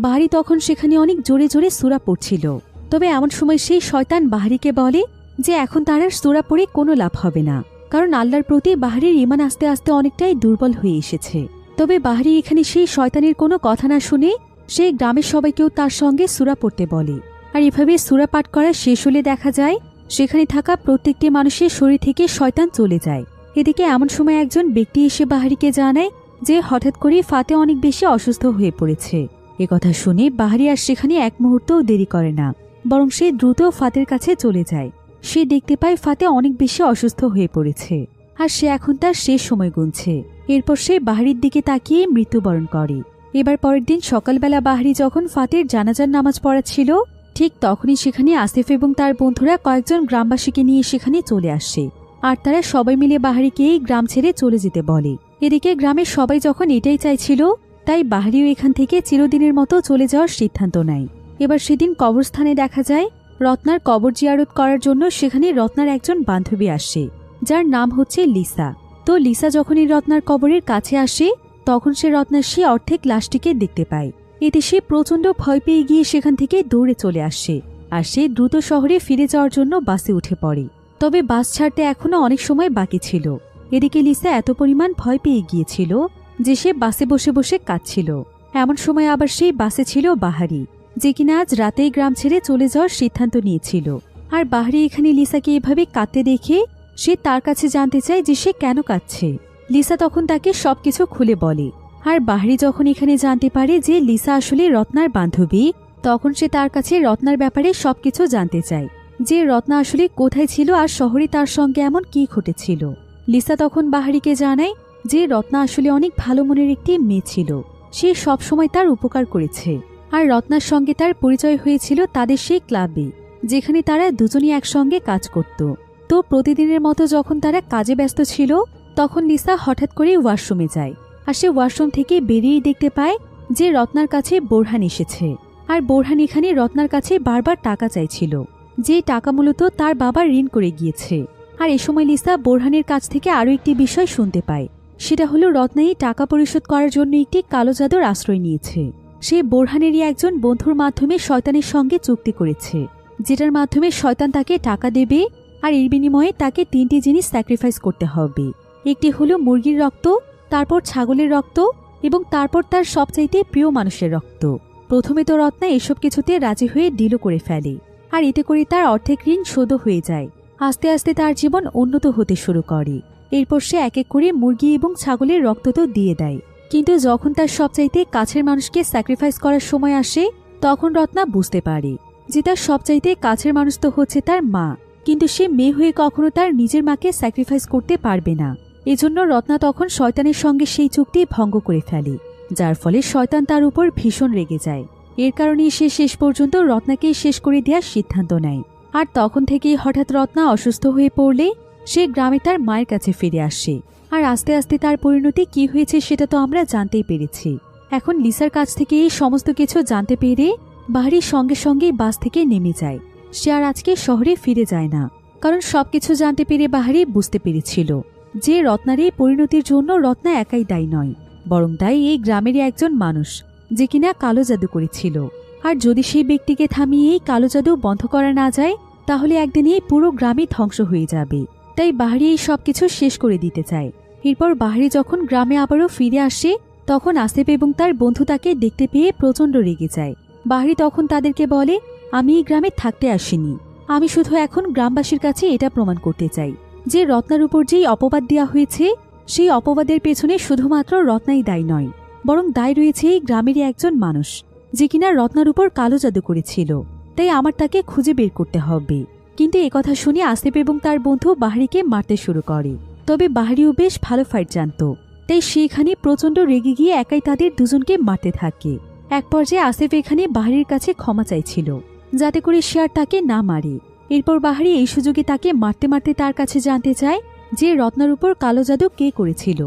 S1: বাহারি তখন সেখানে অনেক জোরে জোরে সূরা পড়ছিল। তবে এমন সময় সেই শয়তান বাহারিকে বলে যে এখন তার আর সূরা পড়ে কোনো লাভ হবে না, কারণ আল্লাহর প্রতি বাহারির ঈমান আস্তে আস্তে অনেকটাই দুর্বল হয়ে এসেছে। তবে বাহারি এখানে সেই শয়তানের কোনো কথা না শুনে সেই গ্রামের সবাইকেও তার সঙ্গে সূরা পড়তে বলে। আর এভাবে সূরা পাঠ করা শেষ হলে দেখা যায় সেখানে থাকা প্রত্যেকটি মানুষের শরীর থেকে শয়তান চলে যায়। এদিকে এমন সময় একজন ব্যক্তি এসে বাহারিকে জানায় যে হঠাৎ করে ফাতে অনেক বেশি অসুস্থ হয়ে পড়েছে। একথা শুনে বাহারি আর সেখানে এক মুহূর্তও দেরি করে না, বরং সে দ্রুত ফাতের কাছে চলে যায়। সে দেখতে পায় ফাতে অনেক বেশি অসুস্থ হয়ে পড়েছে, আর সে এখন তার শেষ সময় গুনছে। এরপর সে বাহারির দিকে তাকিয়ে মৃত্যুবরণ করে। এবার পরের দিন সকালবেলা বাহারি যখন ফাতের জানাজার নামাজ পড়াচ্ছিল, ঠিক তখনই সেখানে আসিফ এবং তার বন্ধুরা কয়েকজন গ্রামবাসীকে নিয়ে সেখানে চলে আসে। আর তারা সবাই মিলে বাহারিকে এই গ্রাম ছেড়ে চলে যেতে বলে। এদিকে গ্রামের সবাই যখন এটাই চাইছিল, তাই বাহারিও এখান থেকে চিরদিনের মতো চলে যাওয়ার সিদ্ধান্ত নেয়। এবার সেদিন কবরস্থানে দেখা যায় রত্নার কবর জিয়ারত করার জন্য সেখানে রত্নার একজন বান্ধবী আসে, যার নাম হচ্ছে লিসা। তো লিসা যখন এই রত্নার কবরের কাছে আসে, তখন সে রত্নার সেই অর্ধেক লাশটিকে দেখতে পায়। এতে সে প্রচণ্ড ভয় পেয়ে গিয়ে সেখান থেকে দৌড়ে চলে আসে। আর সে দ্রুত শহরে ফিরে যাওয়ার জন্য বাসে উঠে পড়ে। তবে বাস ছাড়তে এখনো অনেক সময় বাকি ছিল। এদিকে লিসা এত পরিমাণ ভয় পেয়ে গিয়েছিল যে সে বাসে বসে বসে কাঁদছিল। এমন সময় আবার সেই বাসে ছিল বাহারি, যে কিনা আজ রাতেই গ্রাম ছেড়ে চলে যাওয়ার সিদ্ধান্ত নিয়েছিল। আর বাহারি এখানে লিসাকে এভাবে কাঁদতে দেখে সে তার কাছে জানতে চায় যে সে কেন কাঁদছে। লিসা তখন তাকে সবকিছু খুলে বলে। আর বাহারি যখন এখানে জানতে পারে যে লিসা আসলে রত্নার বান্ধবী, তখন সে তার কাছে রত্নার ব্যাপারে সবকিছু জানতে চায়, যে রত্না আসলে কোথায় ছিল আর শহরে তার সঙ্গে এমন কি ঘটেছিল। লিসা তখন বাহারিকে জানায় যে রত্না আসলে অনেক ভালো মনের একটি মেয়ে ছিল, সে সবসময় তার উপকার করেছে। আর রত্নার সঙ্গে তার পরিচয় হয়েছিল তাদের সেই ক্লাবে, যেখানে তারা দুজনই একসঙ্গে কাজ করত। তো প্রতিদিনের মতো যখন তারা কাজে ব্যস্ত ছিল, তখন লিসা হঠাৎ করে ওয়াশরুমে যায়। আর সে ওয়াশরুম থেকে বেরিয়েই দেখতে পায় যে রত্নার কাছে বোরহান এসেছে। আর বোরহান এখানে রত্নার কাছে বারবার টাকা চাইছিল, যে টাকা মূলত তার বাবা ঋণ করে গিয়েছে। আর এ সময় লিসা বোরহানের কাছ থেকে আরও একটি বিষয় শুনতে পায়, সেটা হলো রত্নাই টাকা পরিশোধ করার জন্য একটি কালো জাদুর আশ্রয় নিয়েছে। সে বোরহানেরই একজন বন্ধুর মাধ্যমে শয়তানের সঙ্গে চুক্তি করেছে, যেটার মাধ্যমে শয়তান তাকে টাকা দেবে। আর এর বিনিময়ে তাকে 3টি জিনিস স্যাক্রিফাইস করতে হবে। একটি হলো মুরগির রক্ত, তারপর ছাগলের রক্ত, এবং তারপর তার সবচাইতে প্রিয় মানুষের রক্ত। প্রথমে তো রত্না এসব কিছুতে রাজি হয়ে ডিলও করে ফেলে। আর এতে করে তার অর্ধেক ঋণ শোধ হয়ে যায়। আস্তে আস্তে তার জীবন উন্নত হতে শুরু করে। এরপর সে এক এক করে মুরগি এবং ছাগলের রক্ত তো দিয়ে দেয়। কিন্তু যখন তার সবচাইতে কাছের মানুষকে স্যাক্রিফাইস করার সময় আসে, তখন রত্না বুঝতে পারে যে তার সবচাইতে কাছের মানুষ তো হচ্ছে তার মা, কিন্তু সে মেয়ে হয়ে কখনো তার নিজের মাকে স্যাক্রিফাইস করতে পারবে না। এজন্য রত্না তখন শয়তানের সঙ্গে সেই চুক্তি ভঙ্গ করে ফেলে, যার ফলে শয়তান তার উপর ভীষণ রেগে যায়। এর কারণেই সে শেষ পর্যন্ত রত্নাকেই শেষ করে দেওয়ার সিদ্ধান্ত নেয়। আর তখন থেকেই হঠাৎ রত্না অসুস্থ হয়ে পড়লে সে গ্রামে তার মায়ের কাছে ফিরে আসে। আর আস্তে আস্তে তার পরিণতি কি হয়েছে সেটা তো আমরা জানতেই পেরেছি। এখন লিসার কাছ থেকে এই সমস্ত কিছু জানতে পেরে বাহারি সঙ্গে সঙ্গেই বাস থেকে নেমে যায়। সে আর আজকে শহরে ফিরে যায় না, কারণ সবকিছু জানতে পেরে বাহারি বুঝতে পেরেছিল যে রত্নার এই পরিণতির জন্য রত্না একাই দায়ী নয়, বরং দায়ী এই গ্রামেরই একজন মানুষ, যে কিনা কালো জাদু করেছিল। আর যদি সেই ব্যক্তিকে থামিয়ে এই কালো জাদু বন্ধ করা না যায়, তাহলে একদিন এই পুরো গ্রামই ধ্বংস হয়ে যাবে। তাই বাহারি এই সবকিছু শেষ করে দিতে চায়। এরপর বাহারি যখন গ্রামে আবারও ফিরে আসে, তখন আসিফ এবং তার বন্ধু তাকে দেখতে পেয়ে প্রচণ্ড রেগে যায়। বাহারি তখন তাদেরকে বলে, আমি এই গ্রামে থাকতে আসিনি, আমি শুধু এখন গ্রামবাসীর কাছে এটা প্রমাণ করতে চাই যে রত্নার উপর যেই অপবাদ দেওয়া হয়েছে, সেই অপবাদের পেছনে শুধুমাত্র রত্নাই দায়ী নয়, বরং দায়ী রয়েছে এই গ্রামেরই একজন মানুষ, যে কিনা রত্নার উপর কালো জাদু করেছিল। তাই আমার তাকে খুঁজে বের করতে হবে। কিন্তু একথা শুনে আসিফ এবং তার বন্ধু বাহারিকে মারতে শুরু করে। তবে বাহারিও বেশ ভালো ফাইট জানত, তাই সেখানে প্রচণ্ড রেগে গিয়ে একাই তাদের দুজনকে মারতে থাকে। এক পর্যায়ে আসিফ এখানে বাহারির কাছে ক্ষমা চাইছিল, যাতে করে সে আর তাকে না মারে। এরপর বাহারি এই সুযোগে তাকে মারতে মারতে তার কাছে জানতে চায় যে রত্নার উপর কালো জাদু কে করেছিল।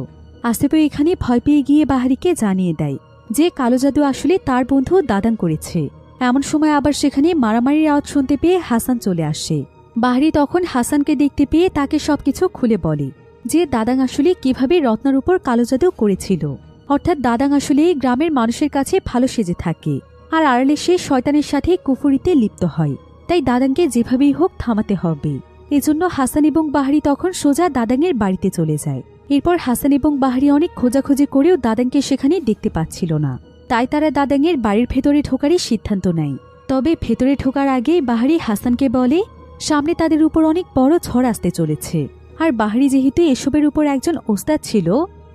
S1: আসিফও এখানে ভয় পেয়ে গিয়ে বাহারিকে জানিয়ে দেয় যে কালো জাদু আসলে তার বন্ধু দাদাং করেছে। এমন সময় আবার সেখানে মারামারির আওয়াজ শুনতে পেয়ে হাসান চলে আসে। বাহারি তখন হাসানকে দেখতে পেয়ে তাকে সবকিছু খুলে বলে যে দাদাং আসলে কিভাবে রত্নার উপর কালো জাদু করেছিল। অর্থাৎ দাদাং আসলে গ্রামের মানুষের কাছে ভালো সেজে থাকে, আর আড়ালে সে শয়তানের সাথে কুফুরিতে লিপ্ত হয়। তাই দাদাংকে যেভাবেই হোক থামাতে হবে। এজন্য হাসান এবং বাহারি তখন সোজা দাদাংয়ের বাড়িতে চলে যায়। এরপর হাসান এবং বাহারি অনেক খোঁজাখুঁজি করেও দাদাংকে সেখানে দেখতে পাচ্ছিল না। তাই তারা দাদাংয়ের বাড়ির ভেতরে ঢোকারই সিদ্ধান্ত নেয়। তবে ভেতরে ঢোকার আগেই বাহারি হাসানকে বলে সামনে তাদের উপর অনেক বড় ঝড় আসতে চলেছে। আর বাহারি যেহেতু এসবের উপর একজন ওস্তাদ ছিল,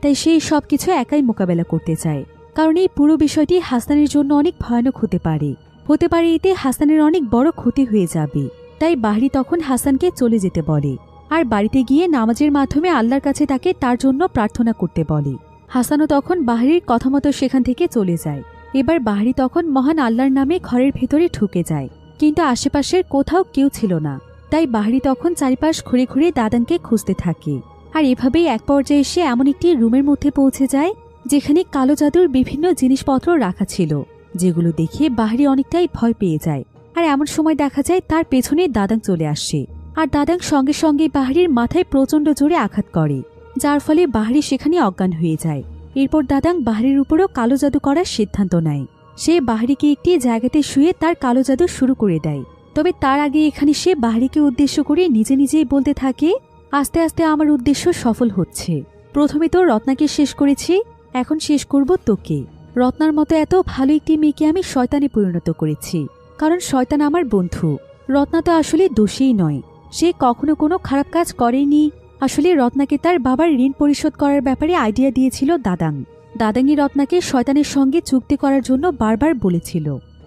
S1: তাই সেই সবকিছু একাই মোকাবেলা করতে চায়। কারণ এই পুরো বিষয়টি হাসানের জন্য অনেক ভয়ানক হতে পারে এতে হাসানের অনেক বড় ক্ষতি হয়ে যাবে। তাই বাহারি তখন হাসানকে চলে যেতে বলে, আর বাড়িতে গিয়ে নামাজের মাধ্যমে আল্লাহর কাছে তাকে তার জন্য প্রার্থনা করতে বলে। হাসানও তখন বাহারির কথা মতো সেখান থেকে চলে যায়। এবার বাহারি তখন মহান আল্লাহর নামে ঘরের ভেতরে ঢুকে যায়, কিন্তু আশেপাশের কোথাও কেউ ছিল না। তাই বাহারি তখন চারিপাশ ঘুরে ঘুরে দাদাংকে খুঁজতে থাকে। আর এভাবেই এক পর্যায়ে এসে এমন একটি রুমের মধ্যে পৌঁছে যায় যেখানে কালো জাদুর বিভিন্ন জিনিসপত্র রাখা ছিল, যেগুলো দেখে বাহারি অনেকটাই ভয় পেয়ে যায়। আর এমন সময় দেখা যায় তার পেছনে দাদাং চলে আসে, আর দাদাং সঙ্গে সঙ্গে বাহারির মাথায় প্রচণ্ড জোরে আঘাত করে, যার ফলে বাহারি সেখানে অজ্ঞান হয়ে যায়। এরপর দাদাং বাহারির উপরও কালো জাদু করার সিদ্ধান্ত নেয়। সে বাহারিকে একটি জায়গাতে শুয়ে তার কালো জাদু শুরু করে দেয়। তবে তার আগে এখানে সে বাহারিকে উদ্দেশ্য করে নিজে নিজেই বলতে থাকে আস্তে আস্তে আমার উদ্দেশ্য সফল হচ্ছে। প্রথমে তো রত্নাকে শেষ করেছি, এখন শেষ করব তোকে। রত্নার মতো এত ভালো একটি মেয়েকে আমি শয়তানে পরিণত করেছি, কারণ শয়তান আমার বন্ধু। রত্না তো আসলে দোষীই নয়, সে কখনো কোনো খারাপ কাজ করেনি। আসলে রত্নাকে তার বাবার ঋণ পরিশোধ করার ব্যাপারে আইডিয়া দিয়েছিল দাদাং। দাদাংই রত্নাকে শয়তানের সঙ্গে চুক্তি করার জন্য বারবার বলেছিল,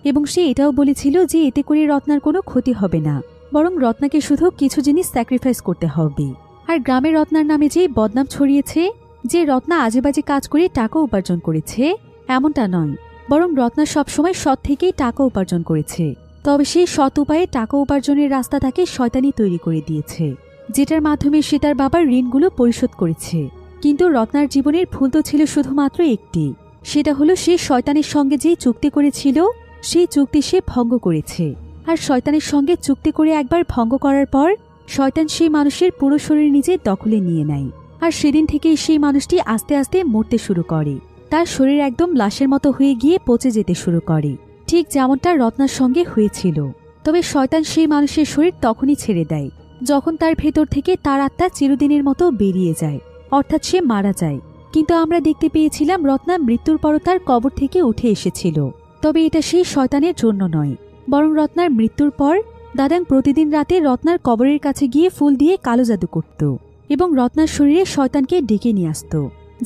S1: এবং সে এটাও বলেছিল যে এতে করে রত্নার কোনো ক্ষতি হবে না, বরং রত্নাকে শুধু কিছু জিনিস স্যাক্রিফাইস করতে হবে। আর গ্রামে রত্নার নামে যে বদনাম ছড়িয়েছে যে রত্না আজেবাজে কাজ করে টাকা উপার্জন করেছে, এমনটা নয়, বরং রত্না সবসময় সৎ থেকেই টাকা উপার্জন করেছে। তবে সেই সৎ উপায়ে টাকা উপার্জনের রাস্তা তাকে শয়তানি তৈরি করে দিয়েছে, যেটার মাধ্যমে সে তার বাবার ঋণগুলো পরিশোধ করেছে। কিন্তু রত্নার জীবনের ভুল তো ছিল শুধুমাত্র একটি, সেটা হলো সে শয়তানের সঙ্গে যেই চুক্তি করেছিল সেই চুক্তি সে ভঙ্গ করেছে। আর শয়তানের সঙ্গে চুক্তি করে একবার ভঙ্গ করার পর শয়তান সেই মানুষের পুরো শরীর নিজের দখলে নিয়ে নেয়। আর সেদিন থেকেই সেই মানুষটি আস্তে আস্তে মরতে শুরু করে, তার শরীর একদম লাশের মতো হয়ে গিয়ে পচে যেতে শুরু করে, ঠিক যেমনটা রত্নার সঙ্গে হয়েছিল। তবে শয়তান সেই মানুষের শরীর তখনই ছেড়ে দেয় যখন তার ভেতর থেকে তার আত্মা চিরদিনের মতো বেরিয়ে যায়, অর্থাৎ সে মারা যায়। কিন্তু আমরা দেখতে পেয়েছিলাম রত্না মৃত্যুর পরও তার কবর থেকে উঠে এসেছিল। তবে এটা সেই শয়তানের জন্য নয়, বরং রত্নার মৃত্যুর পর দাদাং প্রতিদিন রাতে রত্নার কবরের কাছে গিয়ে ফুল দিয়ে কালো জাদু করত এবং রত্নার শরীরে শয়তানকে ডেকে নিয়ে আসত,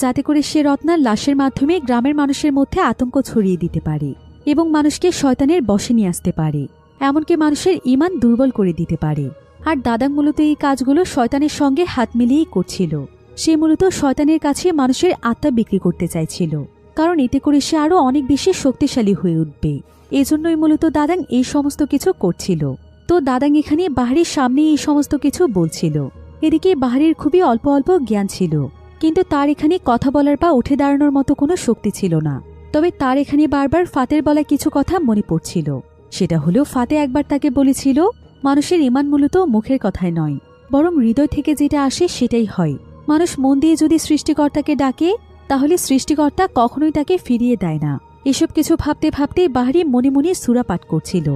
S1: যাতে করে সে রত্নার লাশের মাধ্যমে গ্রামের মানুষের মধ্যে আতঙ্ক ছড়িয়ে দিতে পারে এবং মানুষকে শয়তানের বশে নিয়ে আসতে পারে, এমনকি মানুষের ঈমান দুর্বল করে দিতে পারে। আর দাদাং মূলত এই কাজগুলো শয়তানের সঙ্গে হাত মিলিয়েই করছিল। সে মূলত শয়তানের কাছে মানুষের আত্মা বিক্রি করতে চাইছিল, কারণ এতে করে সে আরও অনেক বেশি শক্তিশালী হয়ে উঠবে। এজন্যই মূলত দাদাং এই সমস্ত কিছু করছিল। তো দাদাং এখানে বাহারির সামনে এই সমস্ত কিছু বলছিল। এদিকে বাহারির খুবই অল্প অল্প জ্ঞান ছিল, কিন্তু তার এখানে কথা বলার বা উঠে দাঁড়ানোর মতো কোনো শক্তি ছিল না। তবে তার এখানে বারবার ফাতের বলা কিছু কথা মনে পড়ছিল। সেটা হলো ফাতে একবার তাকে বলেছিল মানুষের ঈমান মূলত মুখের কথায় নয়, বরং হৃদয় থেকে যেটা আসে সেটাই হয়। মানুষ মন দিয়ে যদি সৃষ্টিকর্তাকে ডাকে তাহলে সৃষ্টিকর্তা কখনোই তাকে ফিরিয়ে দেয় না। এসব কিছু ভাবতে ভাবতে বাহারি মনে মনে সূরা পাঠ করছিল।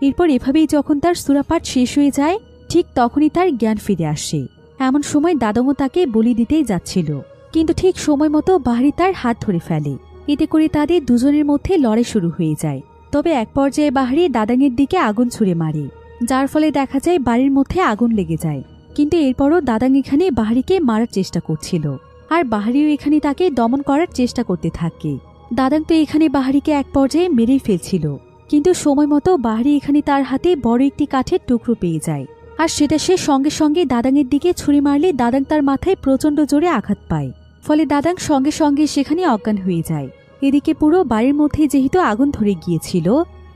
S1: এরপর এভাবেই যখন তার সূরা পাঠ শেষ হয়ে যায় ঠিক তখনই তার জ্ঞান ফিরে আসে। এমন সময় দাদমও তাকে বলি দিতেই যাচ্ছিল, কিন্তু ঠিক সময় মতো বাহারি তার হাত ধরে ফেলে। এতে করে তাদের দুজনের মধ্যে লড়াই শুরু হয়ে যায়। তবে এক পর্যায়ে বাহারি দাদাংয়ের দিকে আগুন ছুঁড়ে মারে, যার ফলে দেখা যায় বাড়ির মধ্যে আগুন লেগে যায়। কিন্তু এরপরও দাদাং এখানে বাহারিকে মারার চেষ্টা করছিল, আর বাহারিও এখানে তাকে দমন করার চেষ্টা করতে থাকে। দাদাং তো এখানে বাহারিকে এক পর্যায়ে মেরেই ফেলছিল, কিন্তু সময় মতো বাহারি এখানে তার হাতে বড় একটি কাঠের টুকরো পেয়ে যায়, আর সেটা সে সঙ্গে সঙ্গে দাদাংয়ের দিকে ছুরি মারলে দাদাং তার মাথায় প্রচণ্ড জোরে আঘাত পায়। ফলে দাদাং সঙ্গে সঙ্গে সেখানে অজ্ঞান হয়ে যায়। এদিকে পুরো বাড়ির মধ্যে যেহেতু আগুন ধরে গিয়েছিল,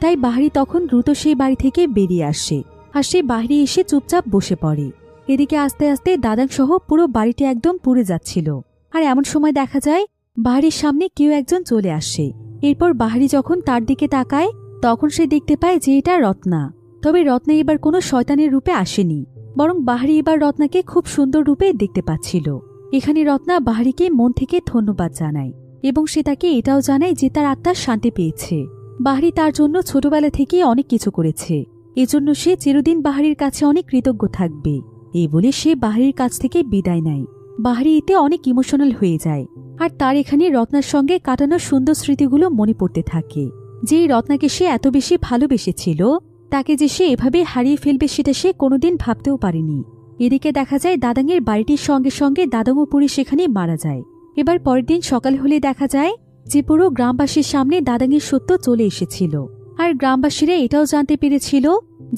S1: তাই বাহারি তখন দ্রুত সেই বাড়ি থেকে বেরিয়ে আসে, আর সে বাইরে এসে চুপচাপ বসে পড়ে। এদিকে আস্তে আস্তে দাদাং সহ পুরো বাড়িটি একদম পুড়ে যাচ্ছিল। আর এমন সময় দেখা যায় বাহারির সামনে কেউ একজন চলে আসে। এরপর বাহারি যখন তার দিকে তাকায়, তখন সে দেখতে পায় যে এটা রত্না। তবে রত্না এবার কোনো শয়তানের রূপে আসেনি, বরং বাহারি এবার রত্নাকে খুব সুন্দর রূপে দেখতে পাচ্ছিল। এখানে রত্না বাহারিকে মন থেকে ধন্যবাদ জানায়, এবং সে তাকে এটাও জানায় যে তার আত্মার শান্তি পেয়েছে। বাহারি তার জন্য ছোটবেলা থেকে অনেক কিছু করেছে, এজন্য সে চিরদিন বাহারির কাছে অনেক কৃতজ্ঞ থাকবে। এই বলে সে বাহারির কাছ থেকে বিদায় নেয়। বাহারি এতে অনেক ইমোশনাল হয়ে যায়, আর তার এখানে রত্নার সঙ্গে কাটানো সুন্দর স্মৃতিগুলো মনে পড়তে থাকে। যেই রত্নাকে সে এত বেশি ভালোবেসেছিল, তাকে যে সে এভাবে হারিয়ে ফেলবে সেটা সে কোনোদিন ভাবতেও পারেনি। এদিকে দেখা যায় দাদাংয়ের বাড়িটির সঙ্গে সঙ্গে দাদাংও পুড়ে সেখানে মারা যায়। এবার পরের দিন সকাল হলে দেখা যায় যে পুরো গ্রামবাসীর সামনে দাদাংয়ের সত্য চলে এসেছিল। আর গ্রামবাসীরা এটাও জানতে পেরেছিল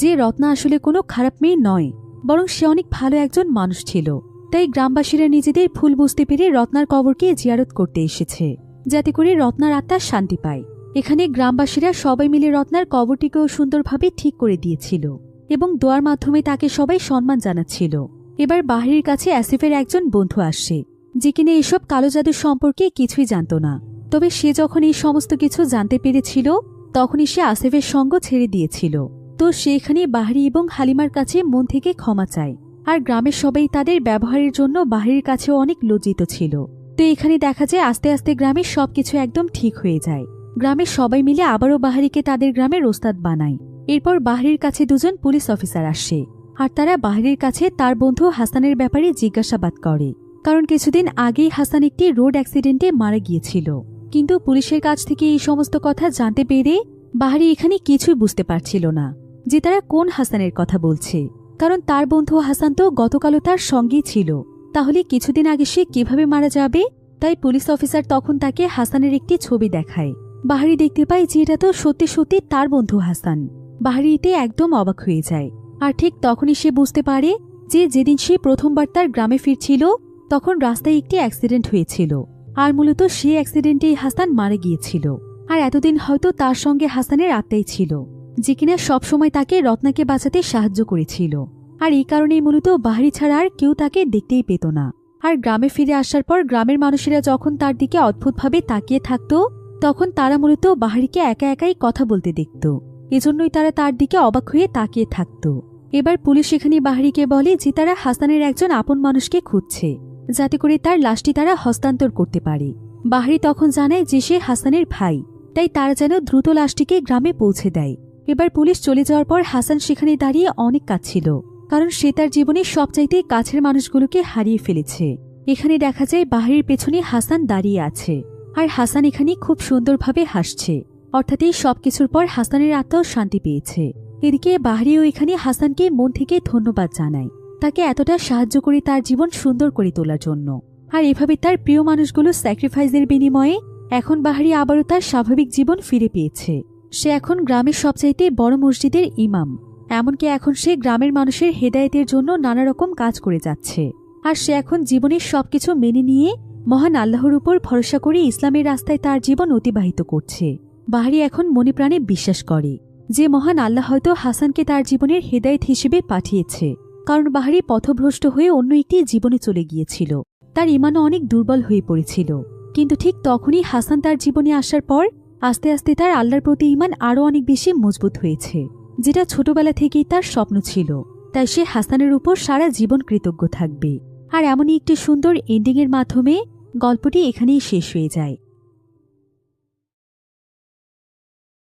S1: যে রত্না আসলে কোনো খারাপ মেয়ে নয়, বরং সে অনেক ভালো একজন মানুষ ছিল। তাই গ্রামবাসীরা নিজেদের ভুল বুঝতে পেরে রত্নার কবরকে জিয়ারত করতে এসেছে, যাতে করে রত্নার আত্মার শান্তি পায়। এখানে গ্রামবাসীরা সবাই মিলে রত্নার কবরটিকেও সুন্দরভাবে ঠিক করে দিয়েছিল, এবং দোয়ার মাধ্যমে তাকে সবাই সম্মান জানাচ্ছিল। এবার বাহারির কাছে আসিফের একজন বন্ধু আসে, যে কিনা এসব কালো জাদু সম্পর্কে কিছুই জানত না। তবে সে যখন এই সমস্ত কিছু জানতে পেরেছিল, তখনই সে আসিফের সঙ্গ ছেড়ে দিয়েছিল। তো সে এখানে বাহারি এবং হালিমার কাছে মন থেকে ক্ষমা চায়। আর গ্রামের সবাই তাদের ব্যবহারের জন্য বাহারির কাছেও অনেক লজ্জিত ছিল। তো এখানে দেখা যায় আস্তে আস্তে গ্রামের সবকিছু একদম ঠিক হয়ে যায়। গ্রামের সবাই মিলে আবারও বাহারিকে তাদের গ্রামের ওস্তাদ বানায়। এরপর বাহারির কাছে দুজন পুলিশ অফিসার আসে, আর তারা বাহারির কাছে তার বন্ধু হাসানের ব্যাপারে জিজ্ঞাসাবাদ করে। কারণ কিছুদিন আগেই হাসান একটি রোড অ্যাক্সিডেন্টে মারা গিয়েছিল। কিন্তু পুলিশের কাছ থেকে এই সমস্ত কথা জানতে পেরে বাহারি এখানে কিছুই বুঝতে পারছিল না যে তারা কোন হাসানের কথা বলছে। কারণ তার বন্ধু হাসান তো গতকালও তার সঙ্গেই ছিল, তাহলে কিছুদিন আগে সে কিভাবে মারা যাবে? তাই পুলিশ অফিসার তখন তাকে হাসানের একটি ছবি দেখায়। বাহারি দেখতে পায় যে এটা তো সত্যি সত্যি তার বন্ধু হাসান। বাহারি এতে একদম অবাক হয়ে যায়। আর ঠিক তখনই সে বুঝতে পারে যে যেদিন সে প্রথমবার তার গ্রামে ফিরছিল, তখন রাস্তায় একটি অ্যাক্সিডেন্ট হয়েছিল, আর মূলত সেই অ্যাক্সিডেন্টেই হাসান মারা গিয়েছিল। আর এতদিন হয়তো তার সঙ্গে হাসানের আত্মাই ছিল, যে কিনা সবসময় তাকে রত্নাকে বাঁচাতে সাহায্য করেছিল। আর এই কারণেই মূলত বাহারি ছাড়া আর কেউ তাকে দেখতেই পেত না। আর গ্রামে ফিরে আসার পর গ্রামের মানুষেরা যখন তার দিকে অদ্ভুতভাবে তাকিয়ে থাকত, তখন তারা মূলত বাহারিকে একা একাই কথা বলতে দেখত। এজন্যই তারা তার দিকে অবাক হয়ে তাকিয়ে থাকত। এবার পুলিশ এখানে বাহারিকে বলে যে তারা হাসানের একজন আপন মানুষকে খুঁজছে, যাতে করে তার লাশটি তারা হস্তান্তর করতে পারে। বাহারি তখন জানায় যে সে হাসানের ভাই, তাই তারা যেন দ্রুত লাশটিকে গ্রামে পৌঁছে দেয়। এবার পুলিশ চলে যাওয়ার পর হাসান সেখানে দাঁড়িয়ে অনেক কাঁদছিল, কারণ সে তার জীবনের সবচাইতে কাছের মানুষগুলোকে হারিয়ে ফেলেছে। এখানে দেখা যায় বাহারির পেছনে হাসান দাঁড়িয়ে আছে, আর হাসান এখানে খুব সুন্দরভাবে হাসছে, অর্থাৎ এই সবকিছুর পর হাসানের আত্মাও শান্তি পেয়েছে। এদিকে বাহারিও এখানে হাসানকে মন থেকে ধন্যবাদ জানায়, তাকে এতটা সাহায্য করে তার জীবন সুন্দর করে তোলার জন্য। আর এভাবে তার প্রিয় মানুষগুলো স্যাক্রিফাইসের বিনিময়ে এখন বাহারি আবারও তার স্বাভাবিক জীবন ফিরে পেয়েছে। সে এখন গ্রামের সবচাইতে বড় মসজিদের ইমাম। এমনকি এখন সে গ্রামের মানুষের হেদায়েতের জন্য নানা রকম কাজ করে যাচ্ছে। আর সে এখন জীবনের সবকিছু মেনে নিয়ে মহান আল্লাহর উপর ভরসা করে ইসলামের রাস্তায় তার জীবন অতিবাহিত করছে। বাহারি এখন মনে প্রাণে বিশ্বাস করে যে মহান আল্লাহ হয়তো হাসানকে তার জীবনের হেদায়েত হিসেবে পাঠিয়েছে, কারণ বাহারি পথভ্রষ্ট হয়ে অন্য একটি জীবনে চলে গিয়েছিল। তার ইমানও অনেক দুর্বল হয়ে পড়েছিল। কিন্তু ঠিক তখনই হাসান তার জীবনে আসার পর আস্তে আস্তে তার আল্লাহর প্রতি ইমান আরও অনেক বেশি মজবুত হয়েছে, যেটা ছোটবেলা থেকেই তার স্বপ্ন ছিল। তাই সে হাসানের উপর সারা জীবন কৃতজ্ঞ থাকবে। আর এমনই একটি সুন্দর এন্ডিংয়ের মাধ্যমে গল্পটি এখানেই শেষ হয়ে যায়।